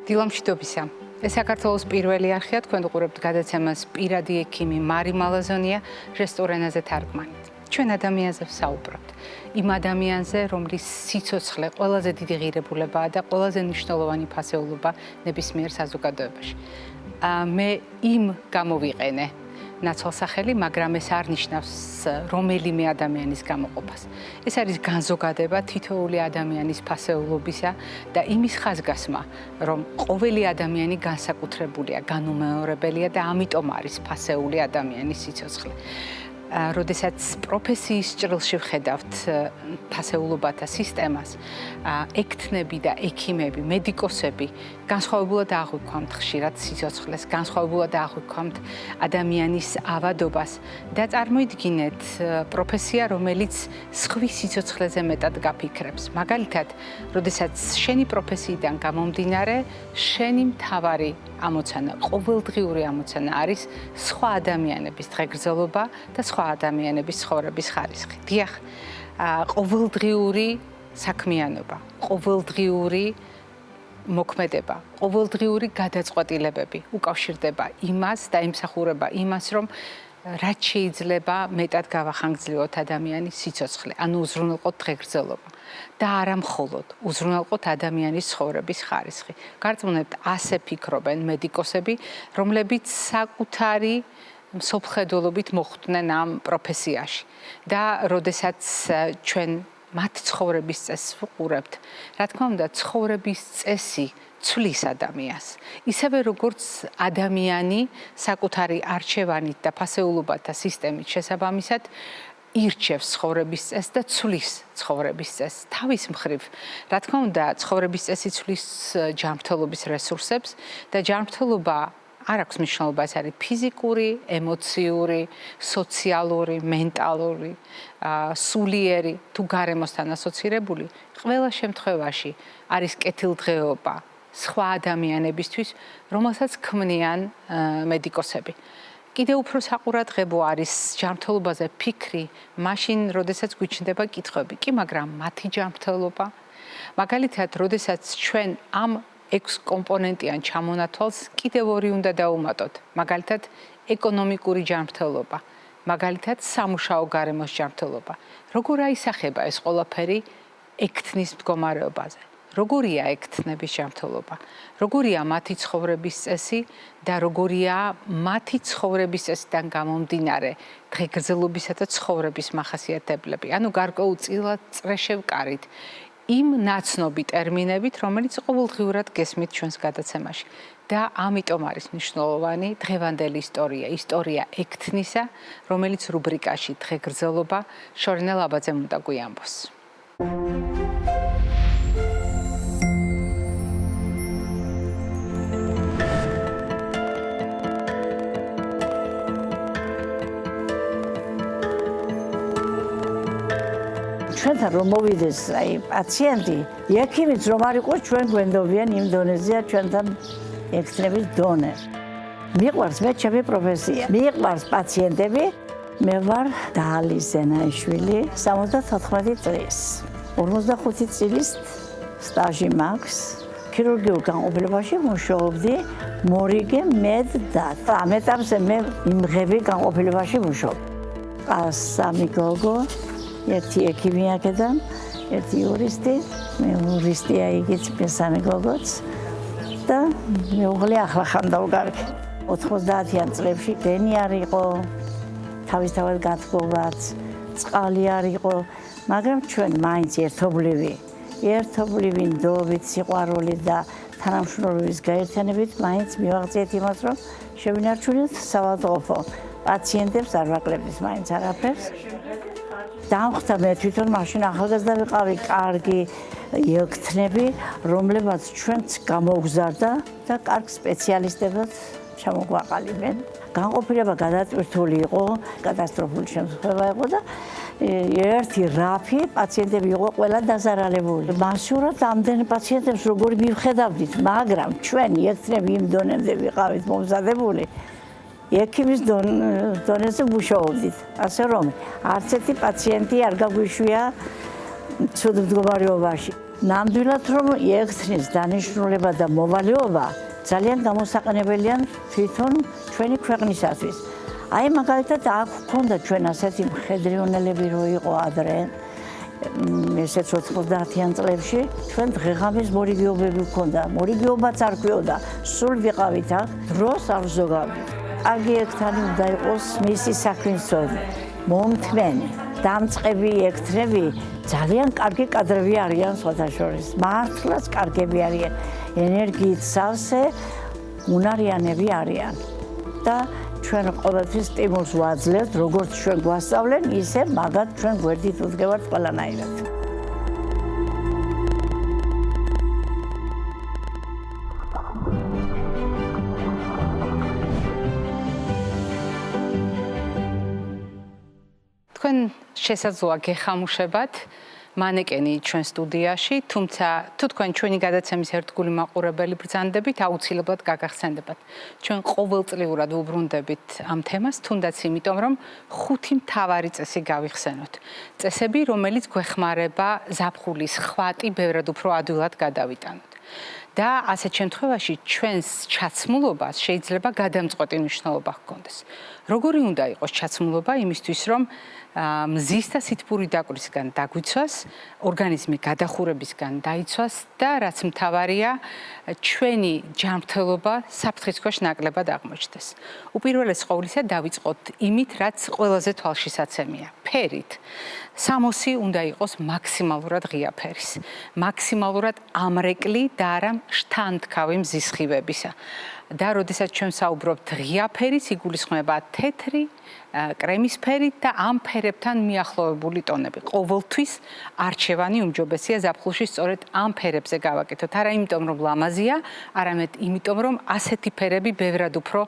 დილამშვიდობისა. ეს საქართველოს პირველი არხია, თქვენ უყურებთ გადაცემას პირადი ექიმი მარი მალაზონია ჟესტურ ენაზე თარგმანით. ჩვენ ადამიანზე ვსაუბრობთ. იმ ადამიანზე, რომლის სიცოცხლე ყველაზე დიდი ღირებულებაა და ყველაზე მნიშვნელოვანი ფასეულობა ნებისმიერ საზოგადოებაში. მე იმ გამოვიყენე ნაცვალსახელი, მაგრამ ეს არ ნიშნავს რომელიმე ადამიანის გამოყოფას. ეს არის განზოგადება თითოეული ადამიანის ფასეულობისა და იმის ხაზგასმა, რომ ყოველი ადამიანი განსაკუთრებულია, განუმეორებელია და ამიტომ არის ფასეული ადამიანის სიცოცხლე. როდესაც პროფესიის ჭრილში ვხედავთ ფასეულობათა სისტემას, ექთნები და ექიმები, მედიკოსები განსხვავებულად აღვიქვამთ ხშირად სიცოცხლეს, განსხვავებულად აღვიქვამთ ადამიანის ავადობას და წარმოიდგინეთ პროფესია, რომელიც სხვის სიცოცხლეზე მეტად გაფიქრებს. მაგალითად, როდესაც შენი პროფესიიდან გამომდინარე, შენი მთავარი ამოცანა, ყოველდღიური ამოცანა არის სხვა ადამიანების დღეგრძელობა და სხვა ადამიანების ცხოვრების ხარისხი. დიახ, ყოველდღიური საქმიანობა, ყოველდღიური მოქმედება, ყოველდღიური გადაწყვეტილებები უკავშირდება იმას და ემსახურება იმას, რომ რაც შეიძლება მეტად გავახანგრძლივოთ ადამიანის სიცოცხლე, ანუ უზრუნველყოთ დღეგრძელობა და არა მხოლოდ უზრუნველყოთ ადამიანის ცხოვრების ხარისხი. გარწმუნებთ, ასე ფიქრობენ მედიკოსები, რომლებიც საკუთარი მსოფლმხედველობით მოხვდნენ ამ პროფესიაში და როდესაც ჩვენ მათ ცხოვრების წესს ვუყურებთ, რა თქმა უნდა, ცხოვრების წესი ცვლის ადამიანს. ისევე როგორც ადამიანი საკუთარი არჩევანით და ფასეულობათა სისტემით შესაბამისად ირჩევს ცხოვრების წესს და ცვლის ცხოვრების წესს. თავის მხრივ, რა თქმა უნდა, ცხოვრების წესი ცვლის ჯანმრთელობის რესურსებს და ჯანმრთელობა არ აქვს მნიშვნელობა, ეს არის ფიზიკური, ემოციური, სოციალური, მენტალური, სულიერი თუ გარემოსთან ასოცირებული, ყველა შემთხვევაში არის კეთილდღეობა სხვა ადამიანებისთვის, რომელსაც ქმნიან მედიკოსები. კიდევ უფრო საყურადღებო არის ჯანმრთელობაზე ფიქრი, მაშინ, როდესაც გვიჩნდება კითხვები, კი, მაგრამ მათი ჯანმრთელობა, მაგალითად, როდესაც ჩვენ ამ 6 კომპონენტიან ჩამონათვალს კიდევ ორი უნდა დავუმატოთ. მაგალითად, ეკონომიკური ჯანმრთელობა, მაგალითად, სამუშაო გარემოს ჯანმრთელობა. როგორ აისახება ეს ყველაფერი ექთნის მდგომარეობაზე? როგორია ექთნების ჯანმრთელობა? როგორია მათი ცხოვრების წესი და როგორია მათი ცხოვრების წესიდან გამომდინარე დღეგრძელობისა და ცხოვრების მახასიათებლები? ანუ გარკვეულწილად წრეშევკარით იმ ნაცნობი ტერმინებით, რომელიც ყოველდღიურად გესმით ჩვენს გადაცემაში. და ამიტომ არის მნიშვნელოვანი დღევანდელი ისტორია ექთნისა, რომელიც რუბრიკაში დღეგრძელობა შორინა ლაბაძემ უნდა გვიამბოს. ჩვენთან რომ მოვიდეს პაციენტი, ექიმიც რომ არ იყოს, ჩვენ გვენდობიან იმ დონეზეა ჩვენთან ექთნების დონე. მიყვარს მე ჩემი პროფესია. მიყვარს პაციენტები. მე ვარ დალი ზენაიშვილი, 74 წლის. 45 წლის სტაჟი მაქვს. ქირურგიულ განყოფილებაში მუშაობდი მორიგე მედდათ. ამ ეტაპზე მე იმღები განყოფილებაში მუშაობ. სამი გოგო, ერთი ექიმი აქედან, ერთი იურისტი, მე იურისტია იგიც, მესამე გოგოც და მეუღლე ახლა ხანდავგარგი. 90-იან წლებში დენი არ იყო, თავისთავად გათბობაც, წყალი არ იყო, მაგრამ ჩვენ მაინც ერთობლივი ნდობით, სიყვარულით და თანამშრომლობის გაერთიანებით მაინც მივაღწიეთ იმას, რომ შევინარჩუნოთ საავადმყოფო. პაციენტებს არ ვაკლებდით მაინც არაფერს. დამხვდა მე თვითონ მაშინ ახალგაზრდა ვიყავი, კარგი ექთნები, რომლებაც ჩვენც გამოგზარდა და კარგ სპეციალისტებად ჩამოგვაყალიბნენ. განყოფილება გადატვირთული იყო, კატასტროფული შემთხვევა იყო და ერთი რაფი პაციენტები იყო ყველა დაზარალებული. მასურად ამდენ პაციენტებს როგორი მივხედავდით, მაგრამ ჩვენ ექთნები იმ დონემდე ვიყავით მომზადებული. ექიმის დონეზე მუშაობდით, ასე რომ არც ერთი პაციენტი არ გაგვიშვია ცუდ მდგომარეობაში. ნამდვილად რომ ექცნის დანიშნულება და მოვალეობა ძალიან გამოსაყენებელია თვითონ ჩვენი ქვეყნისათვის. აი მაგალითად აქ გქონდა ჩვენ ასეთი მხედრიონელები რო იყო ადრე ესეც 90-იან წლებში ჩვენ დღეღამის მორიგეობები გქონდა. მორიგეობაც არ გვიოდა, სულ ვიყავით აქ, დროს არ ვზოგავდით. კარგი ექთანი უნდა იყოს მისი საქმისწოდი, მომთმენი, დამწყები ექთნები ძალიან კარგი კადრები არიან სხვათაშორის. მართლაც კარგები არიან, ენერგიით სავსე უნარიანები არიან. და ჩვენ ყოველთვის სტიმულს ვაძლევთ, როგორც ჩვენ გვასწავლენ, ისე მაგათ ჩვენ გვერდით უდგევართ ყველანაირად. თქვენ შესაძლოა გეხამუშებათ მანეკენი ჩვენ სტუდიაში, თუმცა თუ თქვენ ჩვენი გადაცემის ერთგული მაყურებელი ბრძანდებით, აუცილებლად გაგახსენდებათ. ჩვენ ყოველწლიურად ვუბრუნდებით ამ თემას, თუნდაც იმიტომ, რომ 5 მთავარი წესი გავიხსენოთ. წესები, რომელიც გვეხმარება ზაფხულის ხვატი ბევრად უფრო ადვილად გადავიტანოთ. და ასეთ შემთხვევაში ჩვენს ჩაცმულობას შეიძლება გადამწყვეტი მნიშვნელობა ჰქონდეს. როგორი უნდა იყოს ჩაცმულობა იმისთვის, რომ მზის და სითბური დაკვრისგან დაგვიცვას, ორგანიზმი გადახურებისგან დაიცვას და რაც მთავარია, ჩვენი ჯანმრთელობა საფრთხის ქვეშ ნაკლებად აღმოჩნდეს. უპირველეს ყოვლისა დავიწყოთ იმით, რაც ყველაზე თვალშისაცემია, ფერით. სამოსი უნდა იყოს მაქსიმალურად ღია ფერის, მაქსიმალურად ამრეკლი და არა შთანთქავი მზის სხივებისა. და როდესაც ჩვენ საუბრობთ ღია ფერის, იგულისხმება თეთრი, კრემისფერი და ამ ფერებთან მიახლოვებული ტონები. ყოველთვის არჩევანი უმჯობესია ზაფხულში სწორედ ამ ფერებზე გავაკეთოთ. არა იმიტომ, რომ ლამაზია, არამედ იმიტომ, რომ ასეთი ფერები ბევრად უფრო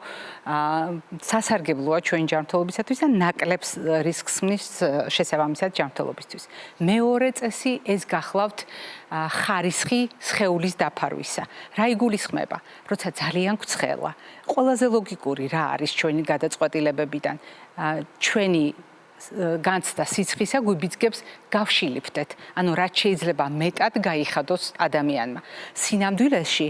სასარგებლოა ჩვენი ჯანმრთელობისათვის და ნაკლებს რისკს ხსნის შესაბამისად ჯანმრთელობისთვის. მეორე წესი ეს გახლავთ ხარისხი სხეულის დაფარვისა. რა იგულისხმება? როცა ძალიან გვცხელა, ყველაზე ლოგიკური რა არის ჩვენი გადაწყვეტილებებიდან? ჩვენი განცდა სიცხისა გვიბიძგებს გავშილიფდეთ. ანუ რაც შეიძლება მეტად გაიხადოს ადამიანმა. სინამდვილეში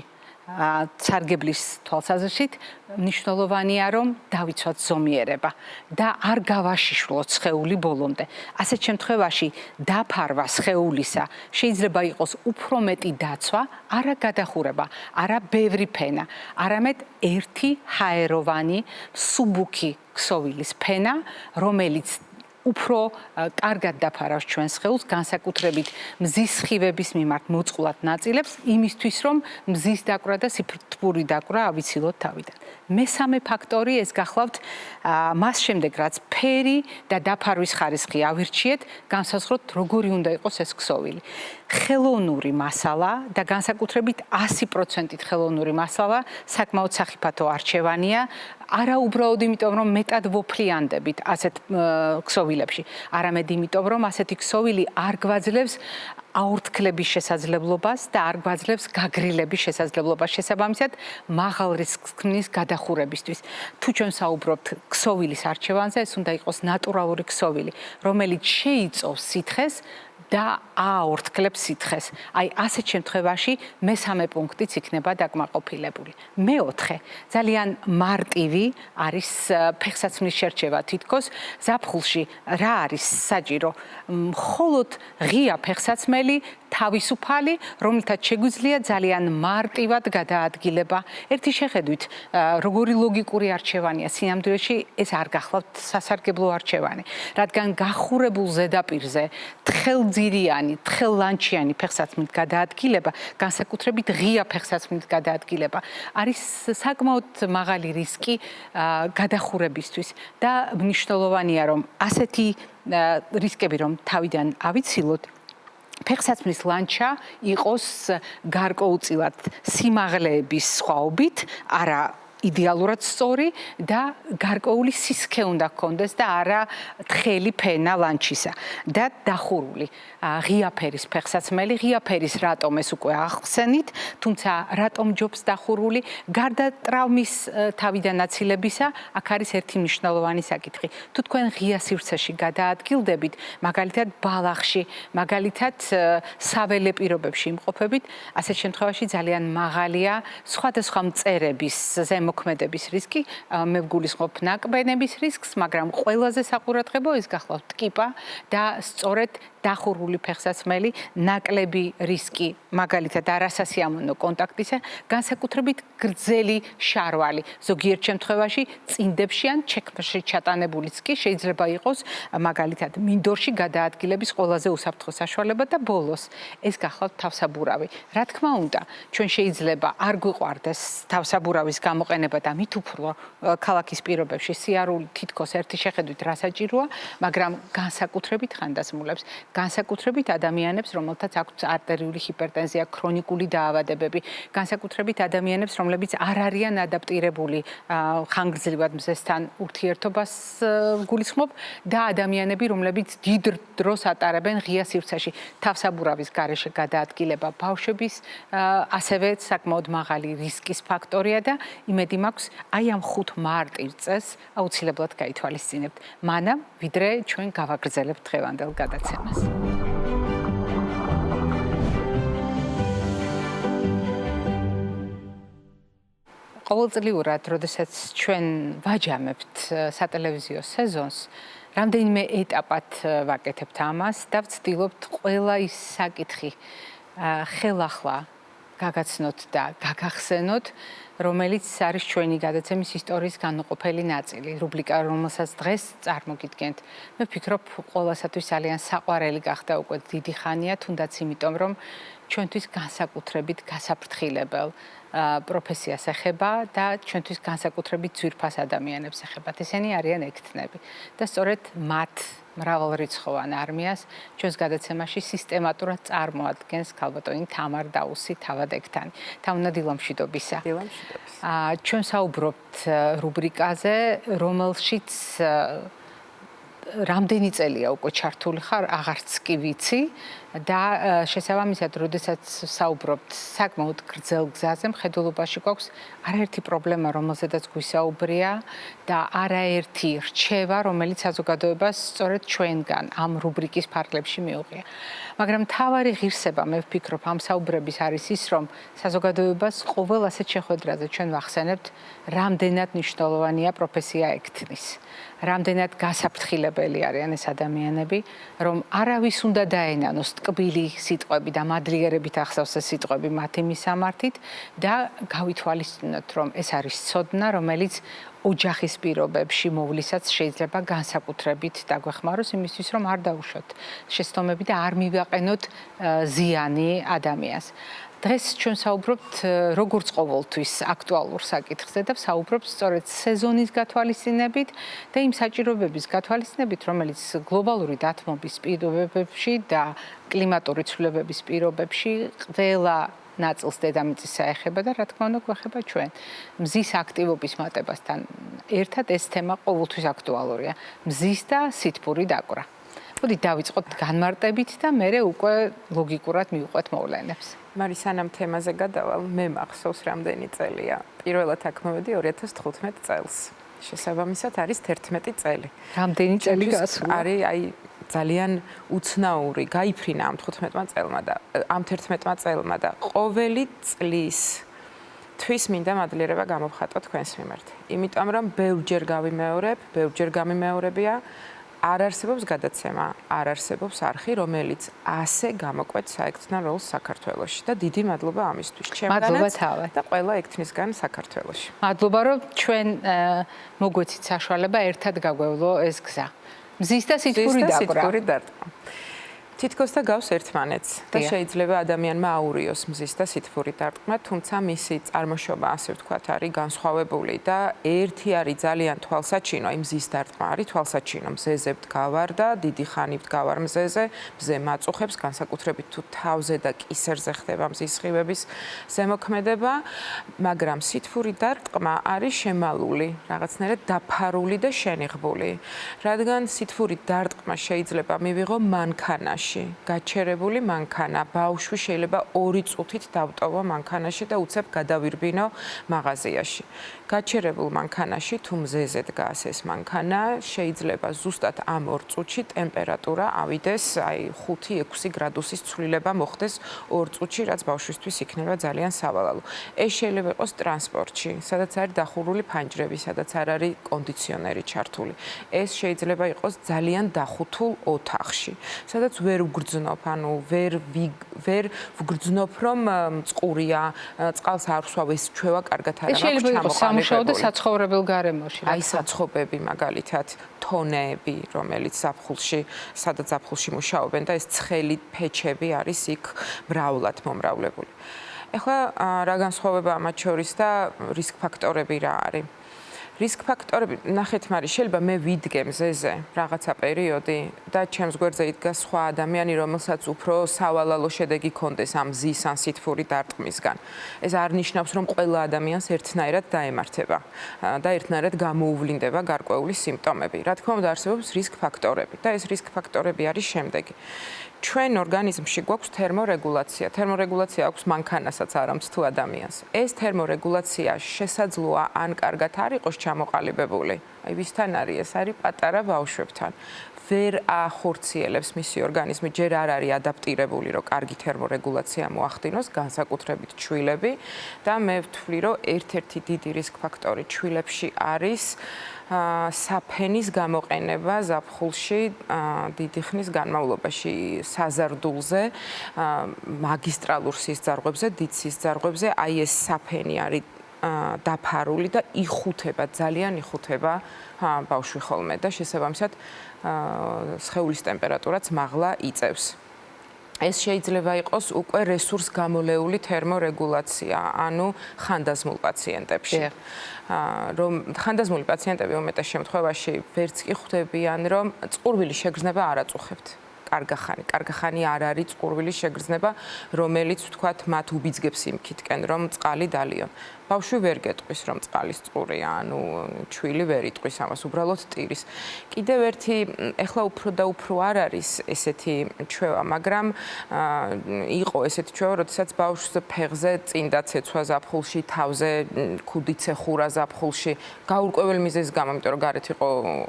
სარგებლის თვალსაზრისით მნიშვნელოვანია, რომ დავიცვათ ზომიერება და არ გავაშიშვლოთ სხეული ბოლომდე. ასეთ შემთხვევაში დაფარვა სხეულისა შეიძლება იყოს უფრო მეტი დაცვა, არა გადახურება, არა ბევრი ფენა, არამედ ერთი ჰაეროვანი მსუბუქი ქსოვილის ფენა, რომელიც უფრო კარგად დაფარავს ჩვენ სხეულს, განსაკუთრებით მზის სხივების მიმართ მოწყვლად ნაწილებს, იმისთვის, რომ მზის დაკვრა და სითბური დაკვრა ავიცილოთ თავიდან. მესამე ფაქტორი ეს გახლავთ მას შემდეგ, რაც ფერი და დაფარვის ხარისხი ავირჩიეთ, განსაზღვროთ, როგორი უნდა იყოს ეს ქსოვილი. ხელოვნური მასალა და განსაკუთრებით 100%-ით ხელოვნური მასალა საკმაოდ სახიფათო არჩევანია. არა უბრალოდ იმიტომ, რომ მეტად ვოფლიანდებით ასეთ ქსოვილებში, არამედ იმიტომ, რომ ასეთი ქსოვილი არ გვაძლევს აორთქლების შესაძლებლობას და არ გვაძლევს გაგრილების შესაძლებლობას. შესაბამისად, მაღალ რისკს ქმნის გადახურებისთვის. თუ ჩვენ საუბრობთ ქსოვილის არჩევანზე, ეს უნდა იყოს ნატურალური ქსოვილი, რომელიც შეიწოვს სითხეს და აორთქლებს სითხეს. აი ასეთ შემთხვევაში მესამე პუნქტიც იქნება დაკმაყოფილებული. მეოთხე, ძალიან მარტივი არის ფეხსაცმლის შერჩევა თითქოს ზაფხულში რა არის საჭირო? მხოლოდ ღია ფეხსაცმელი, თავისუფალი, რომელთაც შეგვიძლია ძალიან მარტივად გადაადგილება. ერთი შეხედვით, როგორი ლოგიკური არჩევანია სინამდვილეში, ეს არ გახლავთ სასარგებლო არჩევანი, რადგან გახურებულ ზედაპირზე თხელძირიანი, თხელლანჩიანი ფეხსაცმლით გადაადგილება, განსაკუთრებით ღია ფეხსაცმლით გადაადგილება, არის საკმაოდ მაღალი რისკი გადახურებისთვის და მნიშვნელოვანია, რომ ასეთი რისკები რომ თავიდან ავიცილოთ, ფეხსაცმლის ლანჩა იყოს გარკვეულწილად სიმაღლეების სხვაობით, არა იდეალურად სწორი და გარკვეული სისქე უნდა გქონდეს და არა თხელი ფენა ლანჩისა და დახურული ღია ფერის ფეხსაცმელი, ღია ფერის რატომ ეს უკვე ახსენით, თუმცა რატომ ჯობს დახურული, გარდა ტრავმის თავიდან აცილებისა, აქ არის ერთი მნიშვნელოვანი საკითხი. თუ თქვენ ღია სივრცეში გადაადგილდებით, მაგალითად ბალახში, მაგალითად საველე პირობებში იმყოფებით, ასეთ შემთხვევაში ძალიან მაღალია სხვადასხვა მწერების ზემოქმედების რისკი, მე ვგულისხმობ ნაკბენების რისკს, მაგრამ ყველაზე საყურადღებო ის გახლავთ ტკიპა და სწორედ დახურული ფეხსაცმელი, ნაკლები რისკი, მაგალითად არასასიამოვნო კონტაქტისა, განსაკუთრებით გრძელი შარვალი. ზოგიერთ შემთხვევაში წინდებში ან ჩექმში ჩატანებულიც კი შეიძლება იყოს მაგალითად მინდორში გადაადგილების ყველაზე უსაფრთხო საშუალება და ბოლოს ეს გახლავთ თავსაბურავი. რა თქმა უნდა, ჩვენ შეიძლება არ გვიყვარდეს თავსაბურავის გამოყენება და მით უფრო ქალაქის პირობებში სიარული თითქოს ერთი შეხედვით რა საჭიროა, მაგრამ განსაკუთრებით ხანდაზმულებს, განსაკუთრებით ადამიანებს, რომელთაც აქვთ არტერიული ჰიპერტენზია, ქრონიკული დაავადებები, განსაკუთრებით ადამიანებს, რომლებიც არ არიან ადაპტირებული ხანგრძლივად მზესთან ურთიერთობას გულისხმობ და ადამიანები, რომლებიც დიდ დროს ატარებენ ღია სივრცეში. თავსაბურავის გარეშე გადაადგილება ბავშვების ასევე საკმაოდ მაღალი რისკის ფაქტორია და იმედი მაქვს, აი ამ 5 მარტივ წესს აუცილებლად გაითვალისწინებთ, მანამ ვიდრე ჩვენ გავაგრძელებთ დღევანდელ გადაცემას. ყოველწლიურად, როდესაც ჩვენ ვაჯამებთ სატელევიზიო სეზონს, რამდენიმე ეტაპად ვაკეთებთ ამას და ვცდილობთ ყველა ის საკითხი ხელახლა გაგაცნოთ და გაგახსენოთ, რომელიც არის ჩვენი გადაცემის ისტორიის განუყოფელი ნაწილი, რუბრიკა, რომელსაც დღეს წარმოგიდგენთ. მე ვფიქრობ, ყველასათვის ძალიან საყვარელი გახდა უკვე დიდი ხანია, თუნდაც იმიტომ, რომ ჩვენთვის განსაკუთრებით გასაფრთხილებელ პროფესიას ეხება და ჩვენთვის განსაკუთრებით ძვირფას ადამიანებს ეხებათ. ესენი არიან ექთნები და სწორედ მათ მრავალრიცხოვან არმიას ჩვენს გადაცემაში სისტემატურად წარმოადგენს ქალბატონი თამარ დაუსი თავად ექთანი. თავნა დილამშვიდობისა. ჩვენ საუბრობთ რუბრიკაზე, რომელშიც რამდენი წელია უკვე ჩართული ხარ, აღარც კი ვიცი და შესაბამისად, როდესაც საუბრობთ საკმაოდ გრძელ გზაზე, მხედველობაში გვაქვს არაერთი პრობლემა, რომელზედაც გვისაუბრია და არაერთი რჩევა, რომელიც საზოგადოებას სწორედ ჩვენგან ამ რუბრიკის ფარგლებში მიუღია. მაგრამ მთავარი ღირსება, მე ვფიქრობ, ამ საუბრების არის ის, რომ საზოგადოებას ყოველ ასეთ შეხვედრაზე ჩვენ ვახსენებთ, რამდენად მნიშვნელოვანია პროფესია ექთნის. რამდენად გასაფრთხილებელი არიან ეს ადამიანები, რომ არავის უნდა დაენანოს ტკბილი სიტყვები და მადლიერებით ახსოვს სიტყვები მათი მისამართით და გავითვალისწინოთ, რომ ეს არის ცოდნა, რომელიც ოჯახის პირობებში მოვლისაც შეიძლება განსაკუთრებით დაგვეხმაროს იმისთვის, რომ არ დაუშვოთ შეცდომები და არ მივაყენოთ ზიანი ადამიანს. დღეს ჩვენ საუბრობთ როგორც ყოველთვის აქტუალურ საკითხზე და საუბრობთ სწორედ სეზონის გათვალისწინებით და იმ საჭიროებების გათვალისწინებით, რომელიც გლობალური დათმობის პირობებში და კლიმატური ცვლილებების პირობებში ყველა ნაწილს დედამიწისა ეხება და რა თქმა უნდა გვეხება ჩვენ. მზის აქტივობის მატებასთან ერთად ეს თემა ყოველთვის აქტუალურია. მზის და სითბური დაკვრა. მოდი დავიწყოთ განმარტებით და მერე უკვე ლოგიკურად მივყვეთ მოვლენებს. მარი სანამ თემაზე გადავალ, მე მახსოვს რამდენი წელია. პირველად აქ მოვედი 2015 წელს. შესაბამისად არის 11 წელი. რამდენი წელი გასულა? არის აი ძალიან უცნაური, გაიფრინა ამ 15 წელმა და ამ 11 წელმა და ყოველი წლის თვის მინდა მადლიერება გამოვხატო თქვენს მიმართ. იმიტომ რომ ბევრჯერ გავიმეორებ, ბევრჯერ გამიმეორებია, არ არსებობს გადაცემა, არ არსებობს არხი, რომელიც ასე გამოკვეთ საექთნო როლს საქართველოში და დიდი მადლობა ამისთვის. მადლობა თავად და ყველა ექთნისგან საქართველოში. მადლობა, რომ ჩვენ მოგვეცით საშუალება ერთად გაგვევლო ეს გზა. მზის და სითბური დაკვრა. თითქოს და გავს ერთმანეთს და შეიძლება ადამიანმა აურიოს მზის და სითბური დარტყმა, თუმცა მისი წარმოშობა, ასე ვთქვათ, არის განსხვავებული და ერთი არის ძალიან თვალსაჩინო, აი მზის დარტყმა არის თვალსაჩინო, მზეზე ვდგავარ და დიდი ხანი ვდგავარ მზეზე, მზე მაწუხებს, განსაკუთრებით თუ თავზე და კისერზე ხდება მზის სხივების ზემოქმედება, მაგრამ სითბური დარტყმა არის შემალული, რაღაცნაირად დაფარული და შენიღბული, რადგან სითბური დარტყმა შეიძლება მივიღო მანქანაში, გაჩერებული მანქანა, ბავშვი შეიძლება 2 წუთით დავტოვო მანქანაში და უცებ გადავირბინო მაღაზიაში. გაჩერებულ მანქანაში თუ მზეზე დგას ეს მანქანა, შეიძლება ზუსტად ამ 2 წუთში ტემპერატურა ავიდეს, აი 5-6 გრადუსის ცვლილება მოხდეს 2 წუთში, რაც ბავშვისთვის იქნება ძალიან სავალალო. ეს შეიძლება იყოს ტრანსპორტში, სადაც არის დახურული ფანჯრები, სადაც არ არის კონდიციონერი ჩართული. ეს შეიძლება იყოს ძალიან დახუთულ ოთახში, სადაც ვერ ვგრძნობ, ანუ ვერ ვგრძნობ, რომ წყურია, წყალს არ ვსვავ, ეს ჩვევა კარგად არ აქვს ჩამოყალიბებული. სამუშაო და საცხოვრებელ გარემოში. აი საცხობები მაგალითად, თონეები, რომელიც ზაფხულში, სადაც ზაფხულში მუშაობენ და ეს ცხელი ფეჩები არის იქ მრავლად მომრავლებული. ეხლა რა განსხვავება მათ შორის და რისკ ფაქტორები რა არის? რისკ ფაქტორები, ნახეთ, მაგრამ შეიძლება მე ვიდგე მზეზე რაღაცა პერიოდი და ჩემს გვერდზე იდგა სხვა ადამიანი, რომელსაც უფრო სავალალო შედეგი ჰქონდეს ამ მზის ან სითბური დარტყმისგან. ეს არ ნიშნავს, რომ ყველა ადამიანს ერთნაირად დაემართება და ერთნაირად გამოუვლინდება გარკვეული სიმპტომები. რა თქმა უნდა, არსებობს რისკ ფაქტორები და ეს რისკ ფაქტორები არის შემდეგი. ჩვენ ორგანიზმში გვაქვს თერმორეგულაცია. თერმორეგულაცია აქვს მანქანასაც, არამც თუ ადამიანს. ეს თერმორეგულაცია შესაძლოა ან კარგად არ იყოს ჩამოყალიბებული. აი ვისთან არის ეს? არის პატარა ბავშვებთან. ვერ ახორციელებს მისი ორგანიზმი, ჯერ არ არის ადაპტირებული, რომ კარგი თერმორეგულაცია მოახდინოს, განსაკუთრებით ჩვილები და მე ვთვლი, რომ ერთ-ერთი დიდი რისკ ფაქტორი ჩვილებში არის საფენის გამოყენება ზაფხულში დიდი ხნის განმავლობაში საზარდულზე, მაგისტრალურ სისწარღვებზე, დიდ სისწარღვებზე, აი ეს საფენი არის დაფარული და იხუთება, ძალიან იხუთება ბავშვი ხოლმე და შესაბამისად სხეულის ტემპერატურაც მაღლა იწევს. ეს შეიძლება იყოს უკვე რესურს გამოლეული თერმორეგულაცია, ანუ ხანდაზმულ პაციენტებში. რომ ხანდაზმული პაციენტები უმეტეს შემთხვევაში ვერც კი ხვდებიან, რომ წყურვილის შეგრძნება არ აწუხებთ. კარგა ხანი არ არის წყურვილის შეგრძნება, რომელიც ვთქვათ მათ უბიძგებს იმქითკენ, რომ წყალი დალიონ. ბავშვი ვერ გეტყვის, რომ წყალი წყურია, ანუ ჩვილი ვერ იტყვის ამას, უბრალოდ ტირის. კიდევ ერთი, ეხლა უფრო და უფრო არ არის ესეთი ჩვევა, მაგრამ იყო ესეთი ჩვევა, როდესაც ბავშვს ფეხზე წინ დაცეცვა ზაფხულში, თავზე ქუდით ეხურა ზაფხულში, გაურკვეველ მიზეზის გამო, იმიტომ რომ გარეთ იყო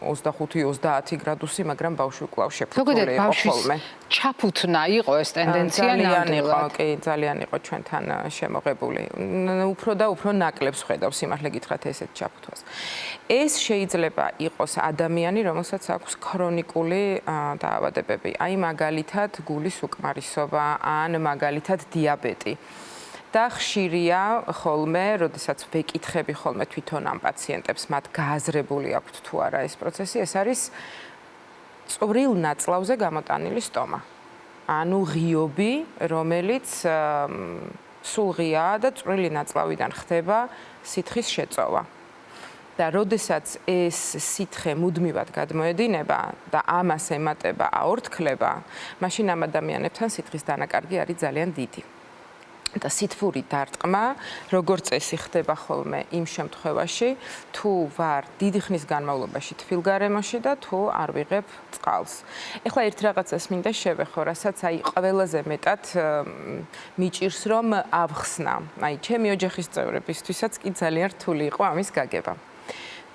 25-30 გრადუსი, მაგრამ ბავშვი კვლავ შეფუთული იყო ხოლმე. ჩაფუთნა იყო ეს ტენდენცია ნამდვილად. კი, ძალიან იყო ჩვენთან შემოღებული. უფრო და უფრო ნაკლებს ხედავს სიმართლე გითხრათ ესეთ ჩაფუთვას. ეს შეიძლება იყოს ადამიანი, რომელსაც აქვს ქრონიკული დაავადებები, აი მაგალითად გულის უკმარისობა ან მაგალითად დიაბეტი. და ხშირია ხოლმე, როდესაც ვეკითხები ხოლმე თვითონ ამ პაციენტებს, მათ გააზრებული აქვთ თუ არა ეს პროცესი, ეს არის წვრილ ნაწლავზე გამოტანილი სტომა. ანუ ღიობი, რომელიც სულ ღიაა და წვრილი ნაწლავიდან ხდება სითხის შეწოვა. და როდესაც ეს სითხე მუდმივად გადმოედინება და ამას ემატება აორთქლება, მაშინ ამ ადამიანებთან სითხის დანაკარგი არის ძალიან დიდი. და სითბური დარტყმა, როგორც წესი ხდება ხოლმე იმ შემთხვევაში, თუ ვარ დიდი ხნის განმავლობაში თბილგარემოში და თუ არ ვიღებ წყალს. ეხლა ერთ რაღაცას მინდა შევეხო, რასაც აი ყველაზე მეტად მიჭირს რომ ავხსნა. აი ჩემი ოჯახის წევრებისთვისაც კი ძალიან რთული იყო ამის გაგება.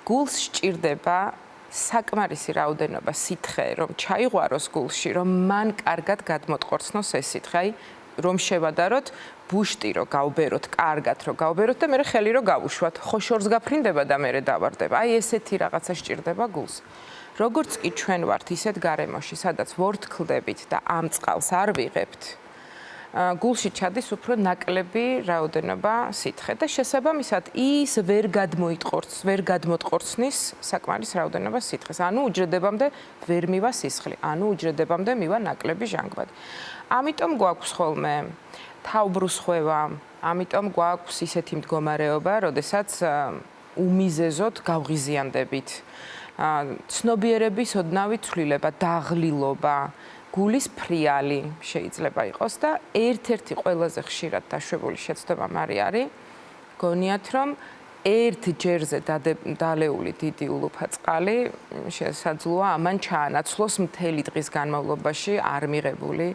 გულს სჭირდება საკმარისი რაოდენობა სითხე, რომ ჩაიღვაროს გულში, რომ მან კარგად გადმოტყორცნოს ეს სითხე. აი რომ შევადაროთ ბუშტი რო გავბეროთ, კარგად რო გავბეროთ და მე ხელი რო გავუშვათ, ხო შორს გაფრინდება და მე დავარდება. აი ესეთი რაღაცა სჭირდება გულს. როგორც კი ჩვენ ვართ ისეთ გარემოში, სადაც ვორთქლდებით და ამ წყალს არ ვიღებთ, გულში ჩადის უფრო ნაკლები რაოდენობა სითხე და შესაბამისად ის ვერ გადმოტყორცნის საკმარის რაოდენობა სითხეს. ანუ უჯრედებამდე ვერ მივა სისხლი, ანუ უჯრედებამდე მივა ნაკლები ჟანგბადი. ამიტომ გვაქვს ხოლმე თავბრუსხვევა, ამიტომ გვაქვს ისეთი მდგომარეობა, როდესაც უმიზეზოდ გავღიზიანდებით. ცნობიერების ოდნავი ცვლილება, დაღლილობა, გულის ფრიალი შეიძლება იყოს და ერთ-ერთი ყველაზე ხშირად დაშვებული შეცდომა არის, გონიათ რომ ერთ ჯერზე დალეული დიდი ულუფა წყალი შესაძლოა ამან ჩაანაცვლოს მთელი დღის განმავლობაში არ მიღებული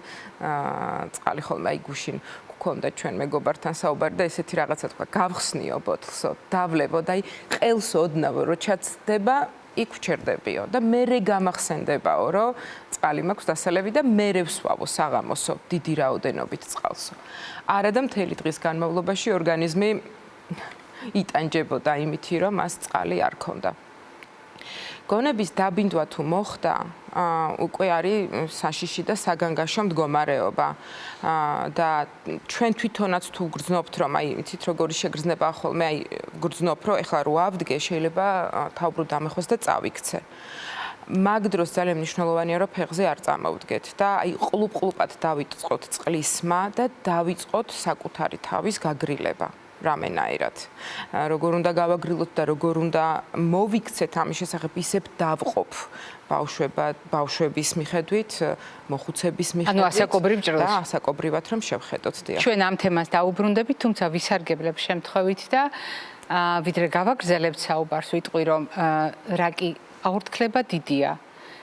წყალი. ხოლმე აი გუშინ გქონდა ჩვენ მეგობართან საუბარი და ესეთი რაღაცა თქვა, გავხსნიო ბოთლსო, დავლებო და აი ყელს ოდნავ რო ჩაცდება იქ ვჩერდებიო და მერე გამახსენდებაო, რომ წყალი მაქვს დასალევი და მერე ვსვავო საღამოსო დიდი რაოდენობით წყალსო. არა და მთელი დღის განმავლობაში ორგანიზმი იტანჯებოდა იმითი, რომ მას წყალი არ ქონდა. გონების დაბინდვა თუ მოხდა, უკვე არის საშიში და საგანგაშო მდგომარეობა და ჩვენ თვითონაც თუ გრძნობთ, რომ აი იცით როგორი შეგრძნება ხოლმე, აი გრძნობ, რომ ეხლა რო ავდგე, შეიძლება თავბრუ დამეხვეს და წავიქცე. მაგ დროს ძალიან მნიშვნელოვანია, რომ ფეხზე არ წამოვდგეთ და აი ყლუპ-ყლუპად დავიწყოთ წყლისმა და დავიწყოთ საკუთარი თავის გაგრილება. რამენაირად. როგორ უნდა გავაგრილოთ და როგორ უნდა მოვიქცეთ ამის შესახებ, ისევ დავყოფ ბავშვების მიხედვით, მოხუცების მიხედვით. ანუ ასაკობრივ ჭრილში. და ასაკობრივად რომ შევხედოთ დიახ. ჩვენ ამ თემას დაუბრუნდებით, თუმცა ვისარგებლებ შემთხვევით და ვიდრე გავაგრძელებთ საუბარს, ვიტყვი რომ რაკი აორთქლება დიდია.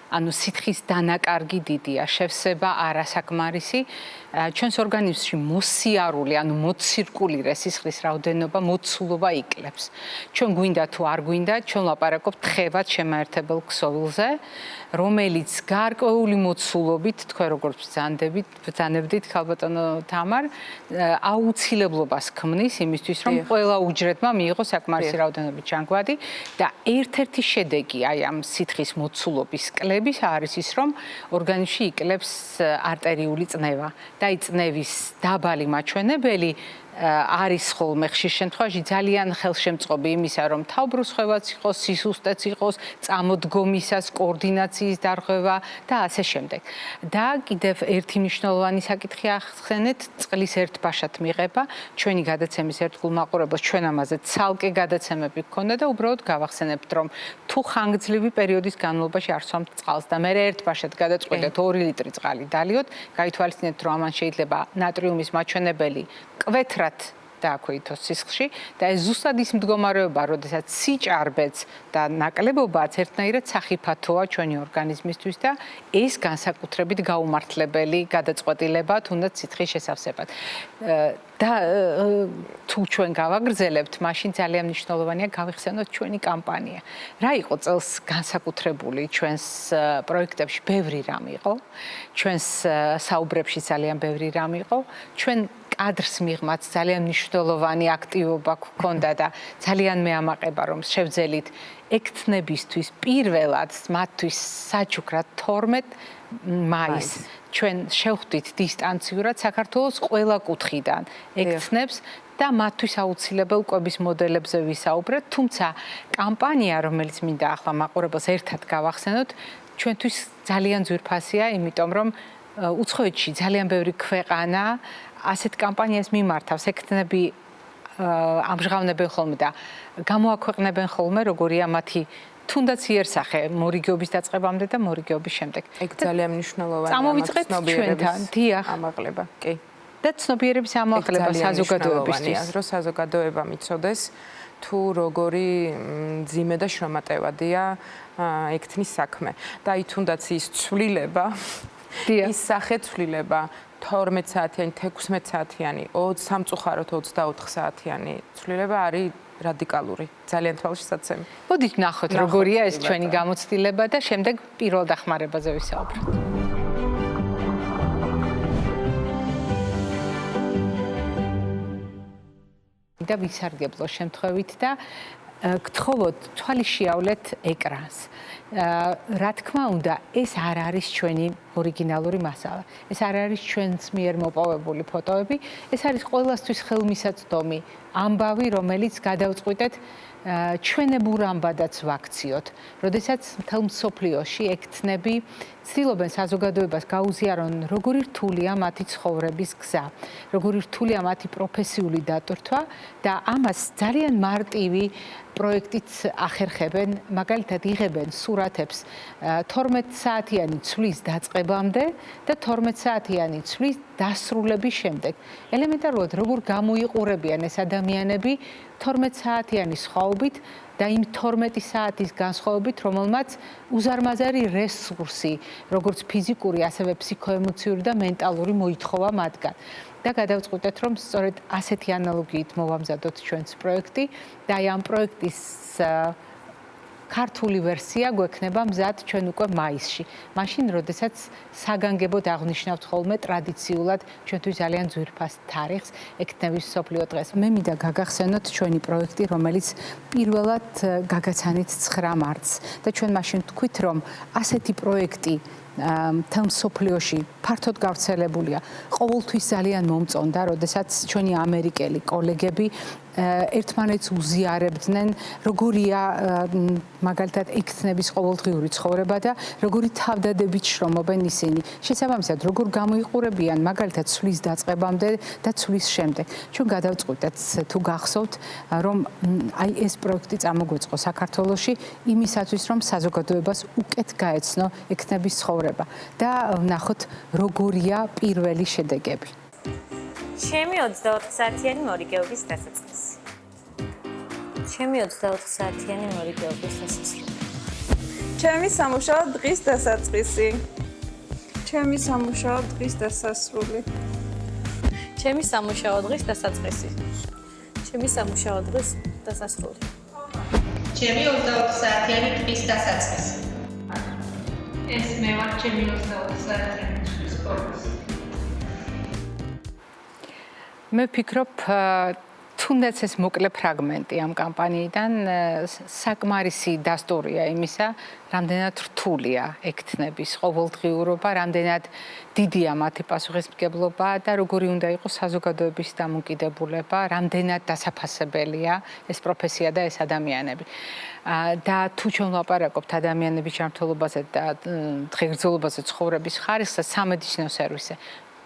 ანუ სითხის დანაკარგი დიდია, შევსება არასაკმარისი, ჩვენს ორგანიზმში მოსიარული, ანუ მოცირკულირე სისხლის რაოდენობა, მოცულობა იკლებს. ჩვენ გვინდა თუ არ გვინდა, ჩვენ ლაპარაკობთ თხევად შემაერთებელ ქსოვილზე, რომელიც გარკვეული მოცულობით, თქვენ როგორც ბრძანებდით, ხალბატონო თამარ, აუცილებლობას ქმნის იმისთვის, რომ ყველა უჯრედმა მიიღოს საკმარისი რაოდენობით ჟანგბადი და ერთ-ერთი შედეგი აი ამ სითხის მოცულობის კლების არის ის, რომ ორგანიზმში იკლებს არტერიული წნევა. და აი წნევის დაბალი მაჩვენებელი არის ხოლმე ხშირ შემთხვევაში ძალიან ხელშემწყობი იმისა, რომ თავბრუსხვევაც იყოს, სისუსტეც იყოს, წამოდგომისას კოორდინაციის დარღვევა და ასე შემდეგ. და კიდევ ერთი მნიშვნელოვანი საკითხი ახსენეთ, წყლის ერთბაშად მიღება, ჩვენი გადაცემის ერთგულ მაყურებელს ჩვენ ამაზე ცალკე გადაცემები გქონდა და უბრალოდ გავახსენებთ, რომ თუ ხანგრძლივი პერიოდის განმავლობაში არ სვამთ წყალს და მე ერთბაშად გადაწყვეტეთ 2 ლიტრი წყალი დალიოთ, გაითვალისწინეთ, რომ ამან შეიძლება ნატრიუმის მაჩვენებელი კვეთრად დააქვეითოს სისხლში და ეს ზუსტად ის მდგომარეობა, როდესაც სიჭარბეც და ნაკლებობაც ერთნაირად სახიფათოა ჩვენი ორგანიზმისთვის და ეს განსაკუთრებით გაუმართლებელი გადაწყვეტილება თუნდაც სითხის შესავსებად. და თუ ჩვენ გავაგრძელებთ, მაშინ ძალიან მნიშვნელოვანია გავიხსენოთ ჩვენი კამპანია. რა იყო წელს განსაკუთრებული ჩვენს პროექტებში ბევრი რამ იყო, ჩვენს საუბრებში ძალიან ბევრი რამ იყო, ჩვენ კადრს მიღმაც ძალიან მნიშვნელოვანი აქტივობა გქონდა და ძალიან მეამაყება რომ შევძელით ექთნებისთვის პირველად მათთვის საჩუქრად 12 მაისს ჩვენ შევხვდით დისტანციურად საქართველოს ყველა კუთხიდან ექთნებს და მათთვის აუცილებელ კვების მოდელებზე ვისაუბრეთ, თუმცა კამპანია, რომელიც მინდა ახლა მაყურებელს ერთად გავახსენოთ, ჩვენთვის ძალიან ძვირფასია, იმიტომ რომ უცხოეთში ძალიან ბევრი ქვეყანა ასეთ კამპანიას მიმართავს, ექთნები ამჟღავნებენ ხოლმე და გამოაქვეყნებენ ხოლმე, როგორია მათი თუნდაც იერსახე მორიგეობის დაწყებამდე და მორიგეობის შემდეგ. ეგ ძალიან მნიშვნელოვანია. წამოვიწყეთ ჩვენთან, დიახ. ამაღლება, კი. და ცნობიერების ამაღლება საზოგადოებისთვის. რომ საზოგადოება მიცოდეს თუ როგორი მძიმე და შრომატევადია ექთნის საქმე. და აი თუნდაც ის ცვლილება, ის სახე ცვლილება 12 საათიანი, 16 საათიანი, სამწუხაროდ 24 საათიანი ცვლილება არის რადიკალური, ძალიან თვალშისაცემი. მოდით ნახოთ, როგორია ეს ჩვენი გამოცდილება და შემდეგ პირველ დახმარებაზე ვისაუბროთ. და ვისარგებლო შემთხვევით და გთხოვოთ თვალის შეავლეთ ეკრანს. რა თქმა უნდა, ეს არ არის ჩვენი ორიგინალური მასალა. ეს არ არის ჩვენს მიერ მოპოვებული ფოტოები, ეს არის ყველასთვის ხელმისაწვდომი ამბავი, რომელიც გადავწყვიტეთ ჩვენებურ ამბადაც ვაქციოთ. როდესაც მთელ მსოფლიოში ექთნები ცდილობენ საზოგადოებას გაუზიარონ, როგორი რთულია მათი ცხოვრების გზა, როგორი რთულია მათი პროფესიული დატვირთვა და ამას ძალიან მარტივი პროექტით ახერხებენ, მაგალითად იღებენ სურათებს 12 საათიანი ცვლის დაწყებამდე და 12 საათიანი ცვლის დასრულების შემდეგ. ელემენტარულად როგორ გამოიყურებიან ეს ადამიანები 12 საათიანი სხვაობით და იმ 12 საათის განსხვავებით, რომელმაც უზარმაზარი რესურსი, როგორც ფიზიკური, ასევე ფსიქოემოციური და მენტალური მოითხოვა მათგან. და გადავწყვიტეთ, რომ სწორედ ასეთი ანალოგიით მოვამზადოთ ჩვენს პროექტი და აი ამ პროექტის ქართული ვერსია გვექნება მზად ჩვენ უკვე მაისში. მაშინ, როდესაც საგანგებოდ აღნიშნავთ ხოლმე ტრადიციულად ჩვენთვის ძალიან ძვირფას თარიღს, ექთნების მსოფლიო დღეს. მე მინდა გაგახსენოთ ჩვენი პროექტი, რომელიც პირველად გაგაცანით 9 მარტს და ჩვენ მაშინ ვთქვით, რომ ასეთი პროექტი მთელ მსოფლიოში ფართოდ გავრცელებულია. ყოველთვის ძალიან მომწონდა, როდესაც ჩვენი ამერიკელი კოლეგები ერთმანეთს უზიარებდნენ, როგორია მაგალითად ექთნების ყოველდღიური ცხოვრება და როგორი თავდადებით შრომობენ ისინი. შესაბამისად, როგორ გამოიყურებიან მაგალითად ცვლის დაწყებამდე და ცვლის შემდეგ. ჩვენ გადავწყვიტეთ თუ გახსოვთ, რომ აი ეს პროექტი წამოგვეწყო საქართველოში იმისათვის, რომ საზოგადოებას უკეთ გაეცნო ექთნების ცხოვრება და ვნახოთ როგორია პირველი შედეგები. ჩემი 24 საათიანი მორიგეობის დასაწყისი. ჩემი 24 საათიანი მორიგეობის დასაწყისი. ჩემი სამუშაო დღის დასაწყისი. ჩემი სამუშაო დღის დასასრული. ჩემი სამუშაო დღის დასაწყისი. ჩემი სამუშაო დღის დასასრული. ჩემი 24 საათიანი დღის დასაწყისი. ეს მე ვარ ჩემი 24 საათიანი დღის პროგრესი. მე ვფიქრობ, თუნდაც ეს მოკლე ფრაგმენტი ამ კამპანიიდან საკმარისი დასტურია იმისა, რამდენად რთულია ექთნების ყოველდღიურობა, რამდენად დიდია მათი პასუხისმგებლობა და როგორი უნდა იყოს საზოგადოების დამოკიდებულება, რამდენად დასაფასებელია ეს პროფესია და ეს ადამიანები. და თუ ჩვენ ვაპარაკობთ ადამიანების ჯანმრთელობაზე და დღეგრძელობაზე ცხოვრების ხარისხზე, სამედიცინო სერვისი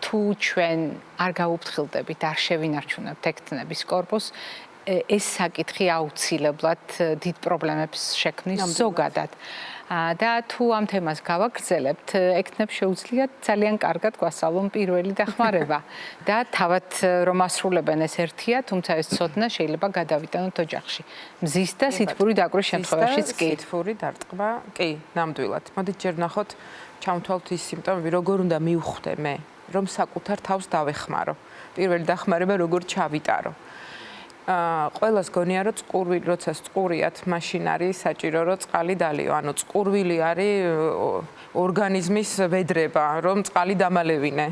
თუ ჩვენ არ გაუფრთხილდებით, არ შევინარჩუნებთ ექთნების კორპუსს, ეს საკითხი აუცილებლად დიდ პრობლემებს შექმნის ზოგადად. და თუ ამ თემას გავაგრძელებთ, ექთნებს შეუძლიათ ძალიან კარგად გვასწავლონ პირველი დახმარება და თავად რომ ასრულებენ ეს ერთია, თუმცა ეს ცოდნა შეიძლება გადავიტანოთ ოჯახში. მზის და სითბური დაკვრის შემთხვევაშიც კი. სითბური დარტყმა, კი, ნამდვილად. მოდით ჯერ ვნახოთ, ჩავთვალოთ ის სიმპტომები, როგორ უნდა მივხვდე მე, რომ საკუთარ თავს დავეხმარო. პირველი დახმარება როგორ ჩავიტარო. ყველას გონია, რომ წყურვილი, როცა წყურიათ, მაშინ არის საჭირო, რომ წყალი დალიო. ანუ წყურვილი არის ორგანიზმის ვედრება, რომ წყალი დამალევინე.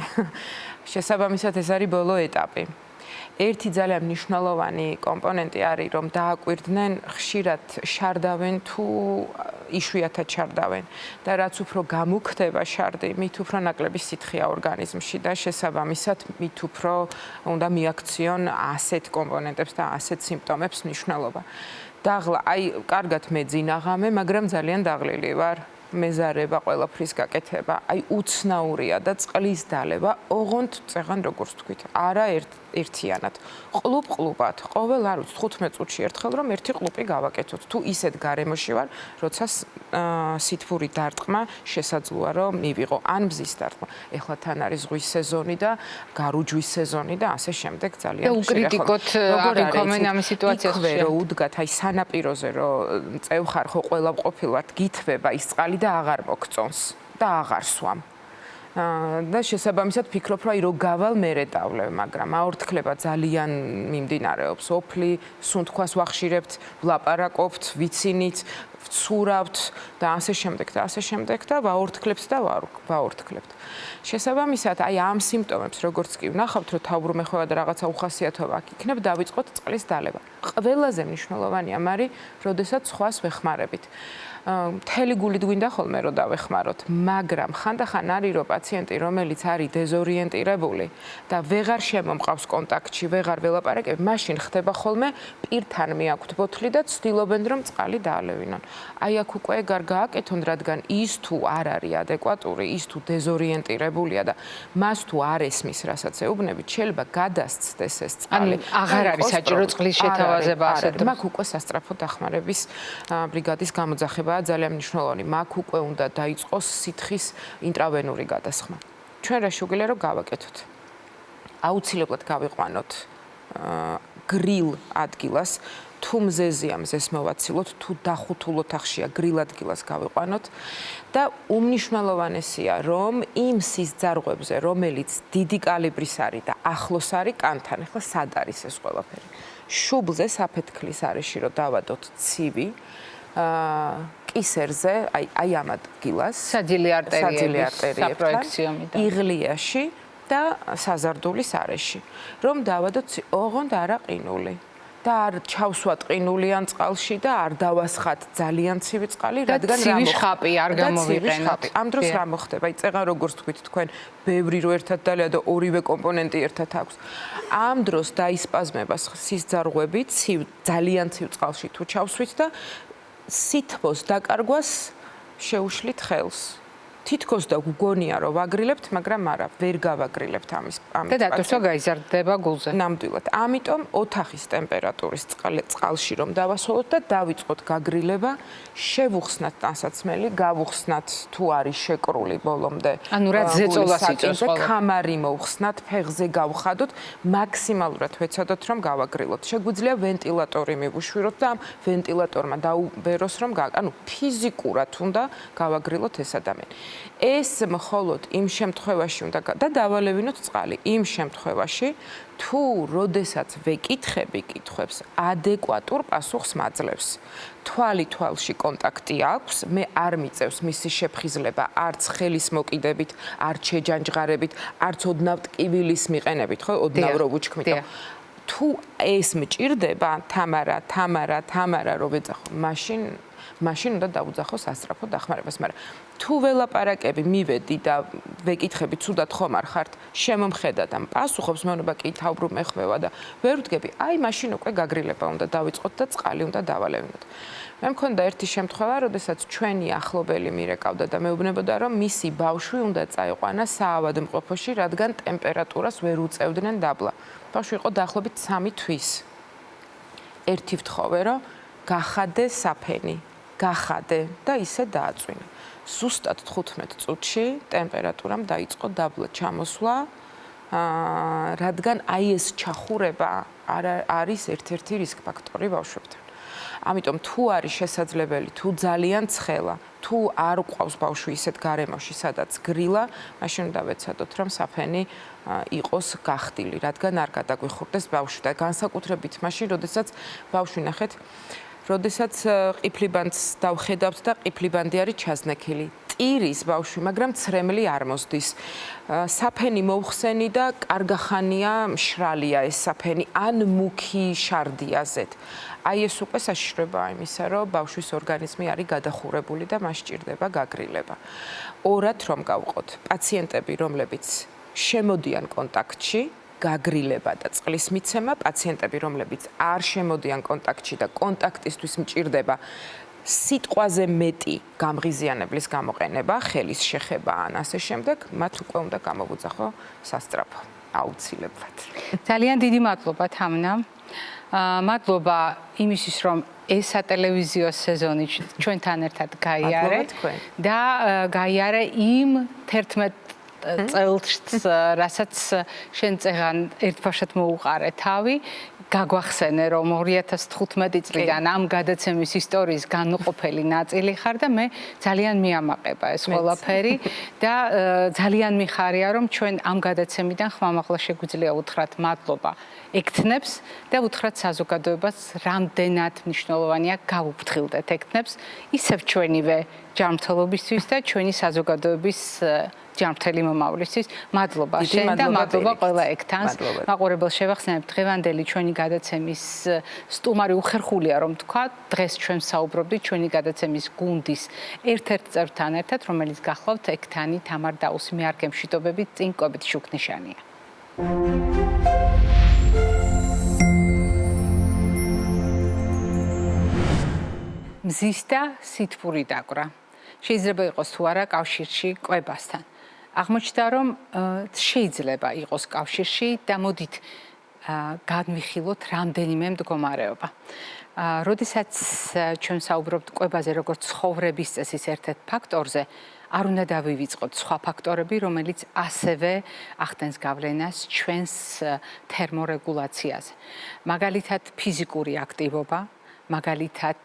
შესაბამისად, ეს არის ბოლო ეტაპი. ერთი ძალიან მნიშვნელოვანი კომპონენტი არის, რომ დააკვირდნენ, ხშირად შარდავენ თუ იშვიათად შარდავენ და რაც უფრო გამუქდება შარდი, მით უფრო ნაკლები სითხეა ორგანიზმში და შესაბამისად მით უფრო უნდა მიაქციონ ასეთ კომპონენტებს და ასეთ სიმპტომებს მნიშვნელობა. დაღლა, აი, კარგად მეძინაღამე, მაგრამ ძალიან დაღლილი ვარ. მეზარება, ყველაფრის გაკეთება, აი უცნაურია და წყლის დალევა, ოღონდ წეღან როგორც თქვით, არა ერთიანად. ყლუპ-ყლუპად, ყოველ არ ვიცი 15 წუთში ერთხელ რომ ერთი ყლუპი გავაკეთოთ. თუ ისეთ გარემოში ვარ, როცა სითბური დარტყმა შესაძლოა რომ მივიღო, ან მზის დარტყმა. ეხლა თან არის ზღვის სეზონი და გარუჯვის სეზონი და ასე შემდეგ ძალიან ხშირად. და უკრიტიკოთ აღიქვამენ ამ სიტუაციას ხშირად. რო უდგათ, აი სანაპიროზე რო წევხარ ხო ყველა ყოფილვართ, გითვება ის წყალი და აღარ მოგწონს და აღარ სვამ. და შესაბამისად ფიქრობ, რომ აი რო გავალ მერე დავლევ, მაგრამ აორთქლება ძალიან მიმდინარეობს. ოფლი, სუნთქვას ვახშირებთ, ვლაპარაკობთ, ვიცინით, ვცურავთ და ასე შემდეგ და ვაორთქლებთ და ვაორთქლებთ. შესაბამისად, აი ამ სიმპტომებს როგორც კი ვნახავთ, რომ თავბრუ მეხვევა და რაღაცა უხასიათობა აქ იქნებ, დავიწყოთ წყლის დალევა. ყველაზე მნიშვნელოვანია მარი, როდესაც სხვას ვეხმარებით. მთელი გულით გვინდა ხოლმე რომ დავეხმაროთ, მაგრამ ხანდახან არის რომ პაციენტი, რომელიც არის დეზორიენტირებული და ვეღარ შემომყავს კონტაქტში, ვეღარ ველაპარაკებ, მაშინ ხდება ხოლმე პირთან მიაქვთ ბოთლი და ცდილობენ რომ წყალი დაალევინონ. აი აქ უკვე ეგარ გააკეთონ, რადგან ის თუ არ არის ადეკვატური, ის თუ დეზორიენტირებულია და მას თუ არ ესმის, რასაც ეუბნებით, შეიძლება გადასცდეს ეს წყალი. აღარ არის საჭირო წყლის შეთავაზება ასე დროს. მაგ უკვე სასწრაფო დახმარების ბრიგადის გამოძახება ძალიან მნიშვნელოვანი. მაგ უკვე უნდა დაიწყოს სითხის ინტრავენური გადასხმა. ჩვენ რა შეგვიძლია რომ გავაკეთოთ? აუცილებლად გავიყვანოთ გრილ ადგილას, თუ მზეზია მზეს მოვაცილოთ, თუ დახუთულ ოთახშია გრილ ადგილას გავიყვანოთ და უმნიშვნელოვანესია რომ იმ სისძარღვებზე, რომელიც დიდი კალიბრის არის და ახლოს არის კანთან, ახლა სად არის ეს ყველაფერი? შუბლზე საფეთქლის არეში რომ დავადოთ ცივი კისერზე, აი ამ ადგილას, საძილი არტერიების საპროექციომი და იღლიაში და საზარდულის არეში. რომ დავადოთ, ოღონდ არა ყინული. და არ ჩავსვათ ყინულიან წყალში და არ დავასხათ ძალიან ცივი წყალი, რადგან რა ცივი შხაპი არ გამოვიყენოთ. ამ დროს რა მოხდება? აი წეღან როგორც თქვით თქვენ, ბევრი რო ერთად დალევა და ორივე კომპონენტი ერთად აქვს. ამ დროს დაისპაზმება სისძარღვები, ძალიან ცივ წყალში თუ ჩავსვით და სითბოს დაკარგვას შეუშლით ხელს. თითქოს და გგონია რომ ვაგრილებთ, მაგრამ არა, ვერ გავაგრილებთ ამის და დატვირთვა გაიზარდება გულზე. ნამდვილად. ამიტომ ოთახის ტემპერატურის წყალში რომ დავასვოლოთ და დავიწყოთ გაგრილება, შევუხსნათ ტანსაცმელი, გავუხსნათ თუ არის შეკრული ბოლომდე. ანუ რა ზეწოლას იწევს ყველა. კამარი მოვხსნათ, ფეხზე გავხადოთ, მაქსიმალურად ვეცადოთ რომ გავაგრილოთ. შეგვიძლია ვენტილატორი მივუშვიროთ და ამ ვენტილატორმა დაუბეროს რომ ანუ ფიზიკურად უნდა გავაგრილოთ ეს ადამიანი. ეს მხოლოდ იმ შემთხვევაში უნდა და დავალევინოთ წყალი. იმ შემთხვევაში, თუ როდესაც ვეკითხები კითხვებს, ადეკვატურ პასუხს მაძლევს. თვალი თვალში კონტაქტი აქვს, მე არ მიწევს მისი შეფხიზლება, არც ხელის მოკიდებით, არც შეჯანჯღარებით, არც ოდნავ ტკივილის მიყენებით, ხო, ოდნავ რო ვუჩქმითო. თუ ეს მჭირდება, თამარა რო ვეძახო, მაშინ უნდა დავუძახო სასწრაფო დახმარებას, მაგრამ თუ ველაპარაკები, მივედი და ვეკითხები, ცუდად ხომ არ ხართ, შემომხედა და პასუხობს, მეუბნება კი თავბრუ მეხვევა და ვერ ვდგები, აი მაშინ უკვე გაგრილება უნდა დავიწყოთ და წყალი უნდა დავალევინოთ. მე მქონდა ერთი შემთხვევა, როდესაც ჩვენი ახლობელი მირეკავდა და მეუბნებოდა, რომ მისი ბავშვი უნდა წაიყვანა საავადმყოფოში, რადგან ტემპერატურას ვერ უწევდნენ დაბლა. ბავშვი იყო დაახლოებით 3 თვის. ერთი ვთხოვე, რომ გახადე საფენი. გახადე და ისე დააწვინა. ზუსტად 15 წუთში ტემპერატურამ დაიწყო დაბლა ჩამოსვლა, რადგან აი ეს ჩახურება არის ერთ-ერთი რისკ ფაქტორი ბავშვებთან. ამიტომ თუ არის შესაძლებელი, თუ ძალიან ცხელა, თუ არ ყავს ბავშვი ისეთ გარემოში, სადაც გრილა, მაშინ უნდა ვეცადოთ, რომ საფენი იყოს გახდილი, რადგან არ გადაგვიხურდეს ბავშვი და განსაკუთრებით მაშინ, როდესაც ბავშვი ნახეთ როდესაც ყიფლიბანდს დავხედავთ და ყიფლიბანდი არის ჩაზნექილი. ტირის ბავშვი, მაგრამ ცრემლი არ მოსდის. საფენი მოვხსენი და კარგახანია მშრალია ეს საფენი, ან მუქი შარდიაზეთ. აი ეს უკვე საშიშროებაა იმისა, რომ ბავშვის ორგანიზმი არის გადახურებული და მას სჭირდება გაგრილება. ორად რომ გავყოთ, პაციენტები, რომლებიც შემოდიან კონტაქტში, გაგრილება და წყლის მიცემა, პაციენტები, რომლებიც არ შემოდიან კონტაქტში და კონტაქტისთვის მჭირდება სიტყვაზე მეტი გამღიზიანებლის გამოყენება, ხელის შეხება ან ასე შემდეგ, მათ უკვე უნდა გამოვუძახო სასწრაფო, აუცილებლად. ძალიან დიდი მადლობა თამნა. მადლობა იმისთვის, რომ ეს სატელევიზიო სეზონი ჩვენთან ერთად გაიარე და გაიარე იმ 11 წელს, რასაც შენ წეღან ერთბაშად მოუყარე თავი, გაგვახსენე რომ 2015 წლიდან ამ გადაცემის ისტორიის განუყოფელი ნაწილი ხარ და მე ძალიან მიამაყება ეს ყველაფერი და ძალიან მიხარია რომ ჩვენ ამ გადაცემიდან ხმამაღლა შეგვიძლია უთხრათ მადლობა ექთნებს და უთხრათ საზოგადოებას რამდენად მნიშვნელოვანია გავუფრთხილდეთ ექთნებს ისევ ჩვენივე ჯანმრთელობისთვის და ჩვენი საზოგადოების ჯანმრთელი მომავლისთვის. მადლობა შენ და მადლობა ყველა ექთანს. მაყურებელს შევახსენებ დღევანდელი ჩვენი გადაცემის სტუმარი უხერხულია რომ თქვა. დღეს ჩვენ საუბრობდით ჩვენი გადაცემის გუნდის ერთ-ერთ წევრთან ერთად, რომელიც გახლავთ ექთანი თამარ დაუსი. მე არ გემშვიდობებით, წინკვებით შუქნიშანია. მზის და სითბური დაკვრა. შეიძლება იყოს თუ არა კავშირში კვებასთან. აღმოჩნდა რომ შეიძლება იყოს კავშირში და მოდით განვიხილოთ რამდენიმე მდგომარეობა. როდესაც ჩვენ საუბრობთ კვებაზე როგორც ცხოვრების წესის ერთ-ერთ ფაქტორზე, არ უნდა დავივიწყოთ სხვა ფაქტორები, რომელიც ასევე ახდენს გავლენას ჩვენს თერმორეგულაციაზე. მაგალითად ფიზიკური აქტივობა, მაგალითად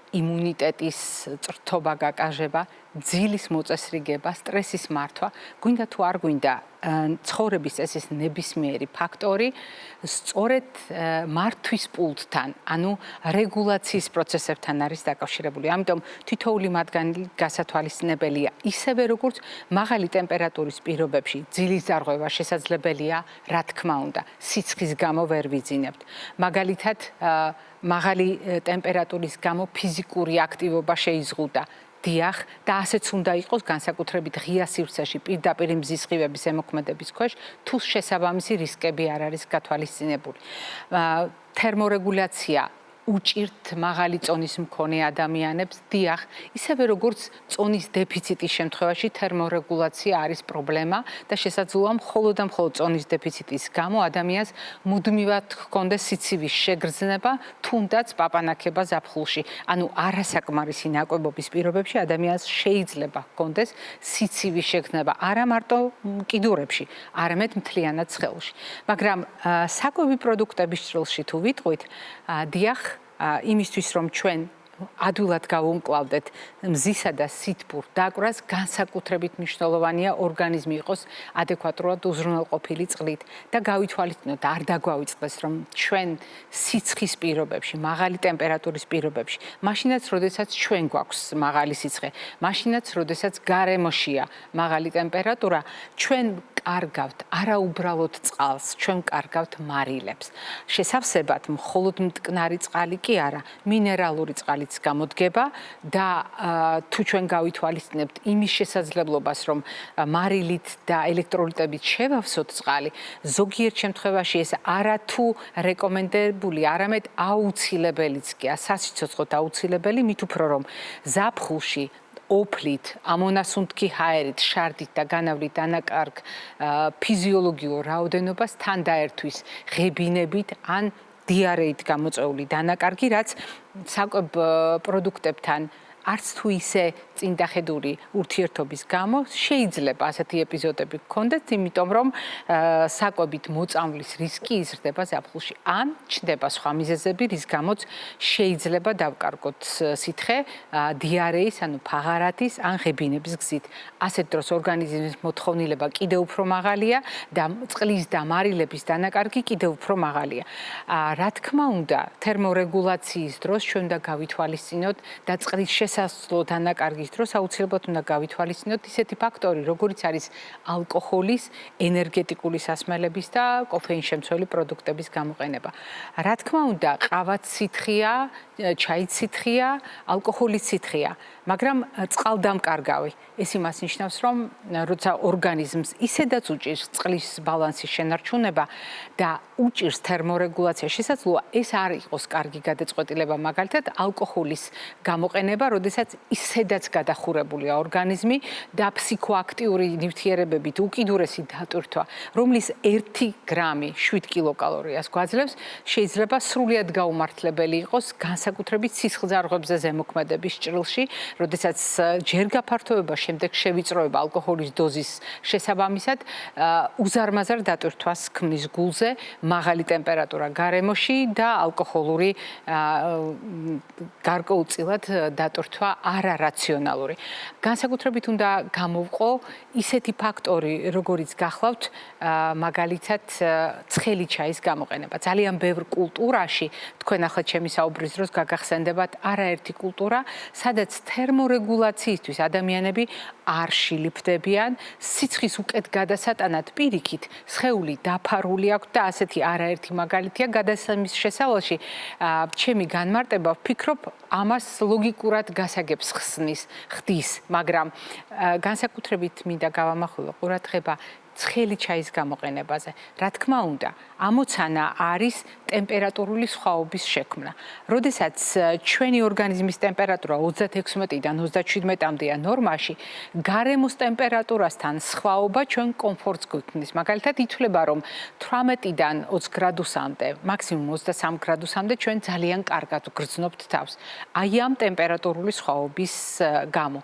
იმუნიტეტის წრთობა გაკაჟება, ძილის მოწესრიგება, სტრესის მართვა, გვინდა თუ არ გვინდა ცხოვრების წესის ნებისმიერი ფაქტორი სწორედ მართვის პულტთან, ანუ რეგულაციის პროცესებთან არის დაკავშირებული. ამიტომ თითოეული მათგანი გასათვალისწინებელია, ისევე როგორც მაღალი ტემპერატურის პირობებში ძილის დარღვევა შესაძლებელია, რა თქმა უნდა, სიცხის გამო ვერ ვიძინებთ. მაგალითად, მაღალი ტემპერატურის გამო ფიზიკური აქტივობა შეიზღუდა. დიახ, და ასეც უნდა იყოს განსაკუთრებით ღია სივრცეში პირდაპირ მზის სხივების ზემოქმედების ქვეშ, თუ შესაბამისი რისკები არ არის გათვალისწინებული. თერმორეგულაცია უჭირთ მაღალი წონის მქონე ადამიანებს, დიახ, ისევე როგორც წონის დეფიციტის შემთხვევაში თერმორეგულაცია არის პრობლემა და შესაძლოა მხოლოდ და მხოლოდ წონის დეფიციტის გამო ადამიანს მუდმივად ჰქონდეს სიცივის შეგრძნება, თუნდაც პაპანაკება ზაფხულში. ანუ არასაკმარისი ნაკვებობის პირობებში ადამიანს შეიძლება ჰქონდეს სიცივის შეგრძნება, არა მარტო კიდურებში, არამედ მთლიანად სხეულში. მაგრამ საკვები პროდუქტების ჭრილში თუ ვიტყვით, დიახ, იმისთვის რომ ჩვენ ადვილად გავუმკლავდეთ მზისა და სითბურ დაკვრას, განსაკუთრებით მნიშვნელოვანია ორგანიზმი იყოს ადეკვატურად უზრუნველყოფილი წყლით და გავითვალისწინოთ, არ დაგვავიწყდეს რომ ჩვენ სიცხის პირობებში, მაღალი ტემპერატურის პირობებში, მაშინაც როდესაც ჩვენ გვაქვს მაღალი სიცხე, მაშინაც როდესაც გარემოშია მაღალი ტემპერატურა, ჩვენ კარგავთ არაუბრალოდ წყალს, ჩვენ კარგავთ მარილებს. შესაბსებად, მხოლოდ მტკნარი წყალი კი არა, მინერალური წყალიც გამოდგება და თუ ჩვენ გავითვალისწინებთ იმის შესაძლებლობას, რომ მარილით და ელექტროლიტებით შევავსოთ წყალი, ზოგიერთ შემთხვევაში ეს არა თუ რეკომენდებული, არამედ აუცილებელიც კი, სასიცოცხლოდ აუცილებელი, მით უფრო რომ ზაფხულში ოფლით, ამონასუნთქი ჰაერით, შარდით და განავლით დანაკარგ ფიზიოლოგიურ რაოდენობას თან დაერთვის ღებინებით ან დიარეით გამოწვეული დანაკარგი, რაც საკვებ პროდუქტებთან არც თუ ისე წინდახედული ურთიერთობის გამო შეიძლება ასეთი ეპიზოდები გქონდეთ, იმიტომ რომ საკვებით მოწამვლის რისკი იზრდება ზაფხულში. ან ჩნდება სხვა მიზეზები, რის გამოც შეიძლება დავკარგოთ სითხე დიარეის, ანუ ფაღარათის, ან ღებინების გზით. ასეთ დროს ორგანიზმის მოთხოვნილება კიდევ უფრო მაღალია და წყლის და მარილების დანაკარგი კიდევ უფრო მაღალია. რა თქმა უნდა, თერმორეგულაციის დროს ჩვენ უნდა გავითვალისწინოთ და წყლის შესაძლო დანაკარგის დროს აუცილებლად უნდა გავითვალისწინოთ ისეთი ფაქტორი, როგორიც არის ალკოჰოლის, ენერგეტიკული სასმელების და კოფეინ შემცველი პროდუქტების გამოყენება. რა თქმა უნდა, ყავაც სითხია, ჩაიც სითხია, ალკოჰოლის სითხია, მაგრამ წყალდამკარგავი. ეს იმას ნიშნავს, რომ როცა ორგანიზმს ისედაც უჭირს წყლის ბალანსის შენარჩუნება და უჭირს თერმორეგულაცია, შესაძლოა ეს არ იყოს კარგი გადაწყვეტილება, მაგალითად ალკოჰოლის გამოყენება, როდესაც ისედაც გადახურებულია ორგანიზმი და ფსიქოაქტიური ნივთიერებებით უკიდურესი დატვირთვა, რომლის 1 გრამი 7 კილოკალორიას გვაძლევს, შეიძლება სრულიად გაუმართლებელი იყოს განსაკუთრებით სისხლძარღვებზე ზემოქმედების ჭრილში, როდესაც ჯერ გაფართოება, შემდეგ შევიწროება ალკოჰოლის დოზის შესაბამისად, უზარმაზარ დატვირთვას ქმნის გულზე, მაღალი ტემპერატურა გარემოში და ალკოჰოლური გარკვეულწილად დატვირთვა არარაციონალური. განსაკუთრებით უნდა გამოვყო ისეთი ფაქტორი, როგორიც გახლავთ მაგალითად ცხელი ჩაის გამოყენება. ძალიან ბევრ კულტურაში, თქვენ ახლა ჩემი საუბრის დროს გაგახსენდებათ არაერთი კულტურა, სადაც თერმორეგულაციისთვის ადამიანები არ შილიფდებიან, სიცხის უკეთ გადასატანად პირიქით, სხეული დაფარული აქვს და ასეთი არაერთი მაგალითია გადასამის შესავალში. ჩემი განმარტება ვფიქრობ, ამას ლოგიკურად გასაგებს ხდის, მაგრამ განსაკუთრებით მინდა გავამახვილო ყურადღება ცხელი ჩაის გამოყენებაზე. რა თქმა უნდა, ამოცანა არის ტემპერატურული სხვაობის შექმნა. როდესაც ჩვენი ორგანიზმის ტემპერატურა 36-დან 37-მდეა ნორმაში, გარემოს ტემპერატურასთან სხვაობა ჩვენ კომფორტს გვიქმნის. მაგალითად, ითვლება, რომ 18-დან 20 გრადუსამდე, მაქსიმუმ 23 გრადუსამდე ჩვენ ძალიან კარგად გრძნობთ თავს. აი ამ ტემპერატურული სხვაობის გამო.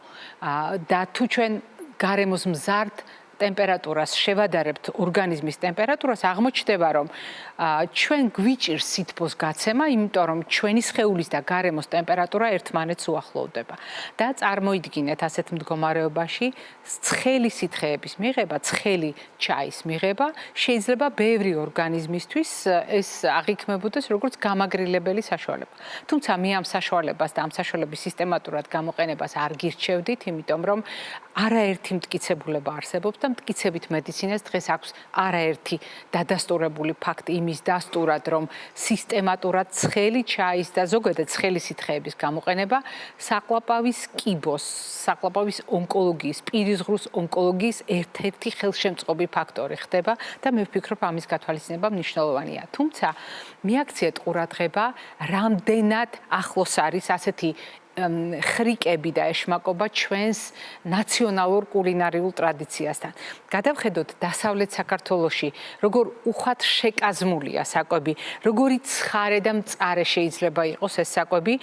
და თუ ჩვენ გარემოს მზარდ ტემპერატურას შევადარებთ ორგანიზმის ტემპერატურას, აღმოჩნდება, რომ ჩვენ გვიჭირს სითბოს გაცემა, იმიტომ რომ ჩვენი სხეულის და გარემოს ტემპერატურა ერთმანეთს უახლოვდება. და წარმოიდგინეთ ასეთ მდგომარეობაში ცხელი სითხეების მიღება, ცხელი ჩაის მიღება შეიძლება ბევრი ორგანიზმისთვის ეს აღიქმებოდეს როგორც გამაგრილებელი საშუალება. თუმცა მე ამ საშუალებას და ამ საშუალების სისტემატურად გამოყენებას არ გირჩევდით, იმიტომ რომ არაერთი მტკიცებულება არსებობს და მტკიცებით მედიცინას დღეს აქვს არაერთი დადასტურებული ფაქტი იმის დასტურად, რომ სისტემატურად ცხელი ჩაის და ზოგადად ცხელი სითხეების გამოყენება საყლაპავის კიბოს, საყლაპავის ონკოლოგიის, პირისღრუს ონკოლოგიის ერთ-ერთი ხელშემწყობი ფაქტორი ხდება და მე ვფიქრობ, ამის გათვალისწინება მნიშვნელოვანია. თუმცა მიაქციეთ ყურადღება, რამდენად ახლოს არის ასეთი ხრიკები და ეშმაკობა ჩვენს ნაციონალურ კულინარიულ ტრადიციასთან. გადავხედოთ დასავლეთ საქართველოში, როგორ უხვად შეკაზმულია საკვები, როგორი ცხარე და მწარე შეიძლება იყოს ეს საკვები,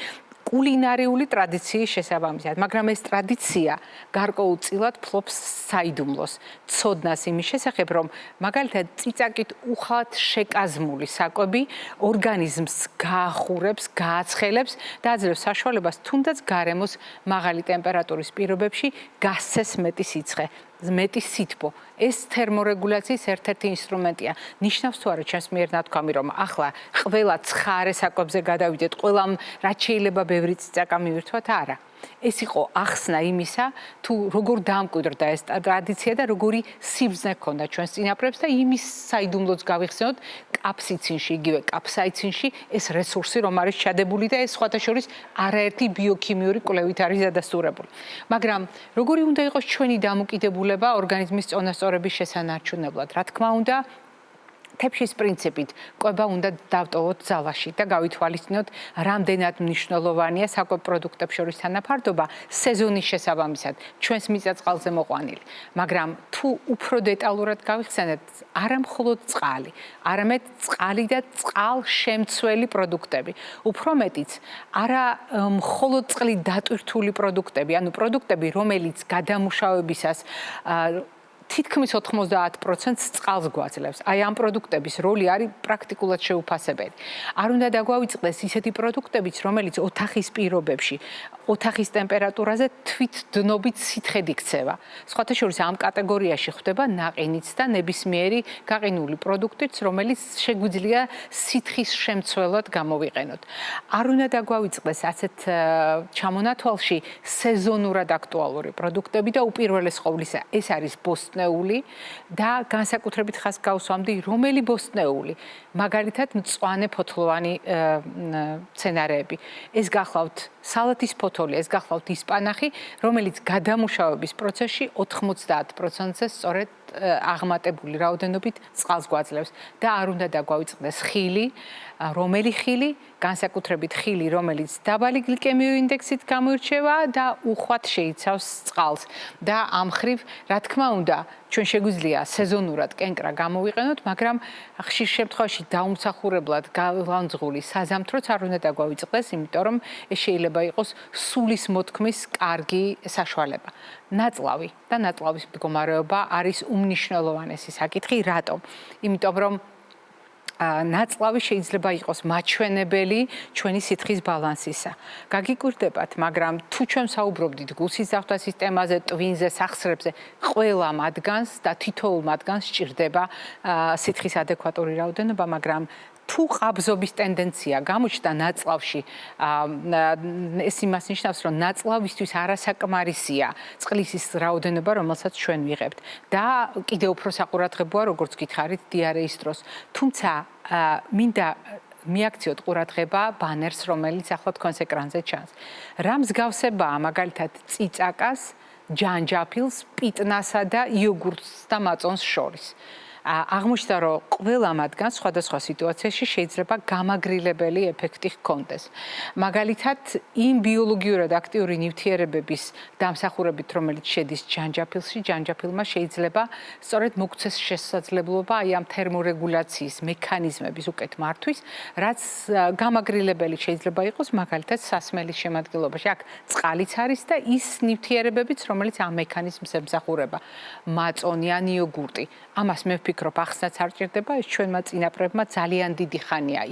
კულინარიული ტრადიციის შესაბამისად, მაგრამ ეს ტრადიცია გარკვეულწილად ფლობს საიდუმლოს, ცოდნას იმის შესახებ, რომ მაგალითად წიწაკით უხვად შეკაზმული საკვები ორგანიზმს გაახურებს, გააცხელებს და აძლევს საშუალებას თუნდაც გარემოს მაღალი ტემპერატურის პირობებში გასცეს მეტი სიცხე. მეტი სითბო. ეს თერმორეგულაციის ერთ-ერთი ინსტრუმენტია. ნიშნავს თუ არა ჩვენს მიერ ნათქვამი, რომ ახლა ყველა ცხარე საკვებზე გადავიდეთ, ყველამ რაც შეიძლება ბევრი წიწაკა მივირთვათ, არა. ეს იყო ახსნა იმისა, თუ როგორ დამკვიდრდა ეს ტრადიცია და როგორი სიბრძნე ჰქონდა ჩვენს წინაპრებს და იმის საიდუმლოც გავიხსენოთ კაფსიცინში, იგივე კაფსაიცინში ეს რესურსი რომ არის ჩადებული და ეს სხვათა შორის არაერთი ბიოქიმიური კვლევით არის დადასტურებული. მაგრამ როგორი უნდა იყოს ჩვენი დამოკიდებულება ორგანიზმის წონასწორების შესანარჩუნებლად? რა თქმა უნდა, თეფშის პრინციპით კვება უნდა დავტოვოთ ძალაში და გავითვალისწინოთ, რამდენად მნიშვნელოვანია საკვებ პროდუქტებს შორის თანაფარდობა სეზონის შესაბამისად, ჩვენს მიწა-წყალზე მოყვანილი. მაგრამ თუ უფრო დეტალურად გავიხსენებთ, არა მხოლოდ წყალი, არამედ წყალი და წყალშემცველი პროდუქტები. უფრო მეტიც, არა მხოლოდ წყლით დატვირთული პროდუქტები, ანუ პროდუქტები, რომელიც გადამუშავებისას თითქმის 90%-ს წყალს გვაძლევს. აი ამ პროდუქტების როლი არის პრაქტიკულად შეუფასებელი. არ უნდა დაგვავიწყდეს ისეთი პროდუქტებიც, რომელიც ოთახის პირობებში, ოთახის ტემპერატურაზე თვითდნობით სითხედ იქცევა. სხვათა შორის ამ კატეგორიაში ხდება ნაყინიც და ნებისმიერი გაყინული პროდუქტიც, რომელიც შეგვიძლია სითხის შემცველად გამოვიყენოთ. არ უნდა დაგვავიწყდეს ასეთ ჩამონათვალში სეზონურად აქტუალური პროდუქტები და უპირველეს ყოვლისა ეს არის ბოსტნეული და განსაკუთრებით ხაზს გავსვამდი, რომელი ბოსტნეული, მაგალითად მწვანე ფოთლოვანი მცენარეები. ეს გახლავთ სალათის ფოთოლი, ეს გახლავთ ისპანახი, რომელიც გადამუშავების პროცესში 90%-ზე სწორედ აღმატებული რაოდენობით წყალს გვაძლევს და არ უნდა დაგვავიწყდეს ხილი, რომელი ხილი, განსაკუთრებით ხილი, რომელიც დაბალი გლიკემიური ინდექსით გამოირჩევა და უხვად შეიცავს წყალს. და ამ მხრივ, რა თქმა უნდა, ჩვენ შეგვიძლია სეზონურად კენკრა გამოვიყენოთ, მაგრამ ხშირ შემთხვევაში დაუმსახურებლად გავლანძღული საზამთროც არ უნდა დაგვავიწყდეს, იმიტომ რომ ეს შეიძლება იყოს სულის მოთქმის კარგი საშუალება. ნაწლავი და ნაწლავის მდგომარეობა არის უმნიშვნელოვანესი საკითხი. რატომ? იმიტომ რომ ნაწლავი შეიძლება იყოს მაჩვენებელი ჩვენი სითხის ბალანსისა. გაგიკვირდებათ, მაგრამ თუ ჩვენ საუბრობდით გულსის ძახვა სისტემაზე, ტვინზე, სახსრებზე, ყველა მათგანს და თითოეულ მათგანს სჭირდება სითხის ადეკვატური რაოდენობა, მაგრამ თუ ყაბზობის ტენდენცია გამოჩნდა ნაწლავში, ეს იმას ნიშნავს, რომ ნაწლავისთვის არასაკმარისია წყლის ის რაოდენობა, რომელსაც ჩვენ ვიღებთ. და კიდევ უფრო საყურადღებოა, როგორც გითხარით, დიარეის დროს. თუმცა მინდა მიაქციოთ ყურადღება ბანერს, რომელიც ახლა თქვენს ეკრანზე ჩანს. რა მსგავსებაა მაგალითად წიწაკას, ჯანჯაფილს, პიტნასა და იოგურტს და მაწონს შორის. აღმოჩნდა, რომ ყველა მათგან სხვადასხვა სიტუაციაში შეიძლება გამაგრილებელი ეფექტი ჰქონდეს. მაგალითად, იმ ბიოლოგიურად აქტიური ნივთიერებების დამსახურებით, რომელიც შედის ჯანჯაფილში, ჯანჯაფილმა შეიძლება სწორედ მოგვცეს შესაძლებლობა აი ამ თერმორეგულაციის მექანიზმების უკეთ მართვის, რაც გამაგრილებელი შეიძლება იყოს მაგალითად სასმელის შემადგენლობაში. აქ წყალიც არის და ის ნივთიერებებიც, რომელიც ამ მექანიზმს ემსახურება. მაწონი ან იოგურტი. ამას მე ვფიქრობ, ახსნაც არ ჭირდება, ეს ჩვენმა წინაპრებმა ძალიან დიდი ხანია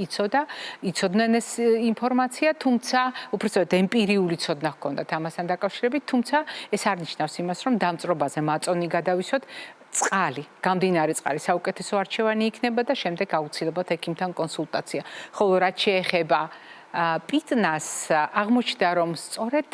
იცოდნენ ეს ინფორმაცია, თუმცა უბრალოდ ემპირიული ცოდნა ჰქონდათ ამასთან დაკავშირებით, თუმცა ეს არ ნიშნავს იმას, რომ დამწრობაზე მაწონი გადავისვოთ. წყალი, გამდინარე წყალი საუკეთესო არჩევანი იქნება და შემდეგ აუცილებლად ექიმთან კონსულტაცია. ხოლო რაც შეეხება პიტნას, აღმოჩნდა, რომ სწორედ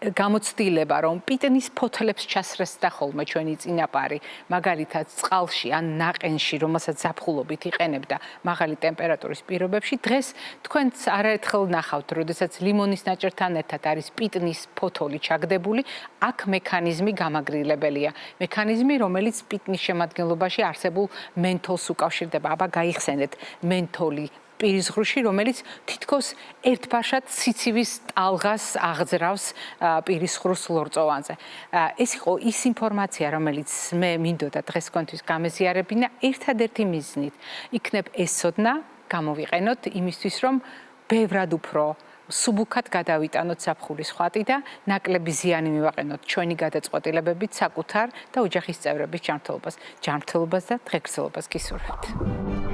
გამოცდილება, რომ პიტნის ფოთლებს ჩასრესდა ხოლმე ჩვენი წინაპარი, მაგალითად წყალში ან ნაყენში, რომელსაც ზაფხულობით იყენებდა მაღალი ტემპერატურის პირობებში, დღეს თქვენც არაერთხელ ნახავთ, როდესაც ლიმონის ნაჭერთან ერთად არის პიტნის ფოთოლი ჩაგდებული, აქ მექანიზმი გამაგრილებელია. მექანიზმი, რომელიც პიტნის შემადგენლობაში არსებულ მენთოლს უკავშირდება. აბა გაიხსენეთ მენთოლი პირის ღრუში, რომელიც თითქოს ერთბაშად სიცივის ტალღას აღძრავს პირის ღრუს ლორწოვანზე. ეს იყო ის ინფორმაცია, რომელიც მე მინდოდა დღეს თქვენთვის გამეზიარებინა, ერთადერთი მიზნით. იქნებ ეს ცოდნა გამოვიყენოთ იმისთვის, რომ ბევრად უფრო სუბუქად გადავიტანოთ ზაფხულის ხვატი და ნაკლები ზიანი მივაყენოთ ჩვენი გადაწყვეტილებებით საკუთარ და ოჯახის წევრების ჯანმრთელობას და დღეგრძელობას გისურვებთ.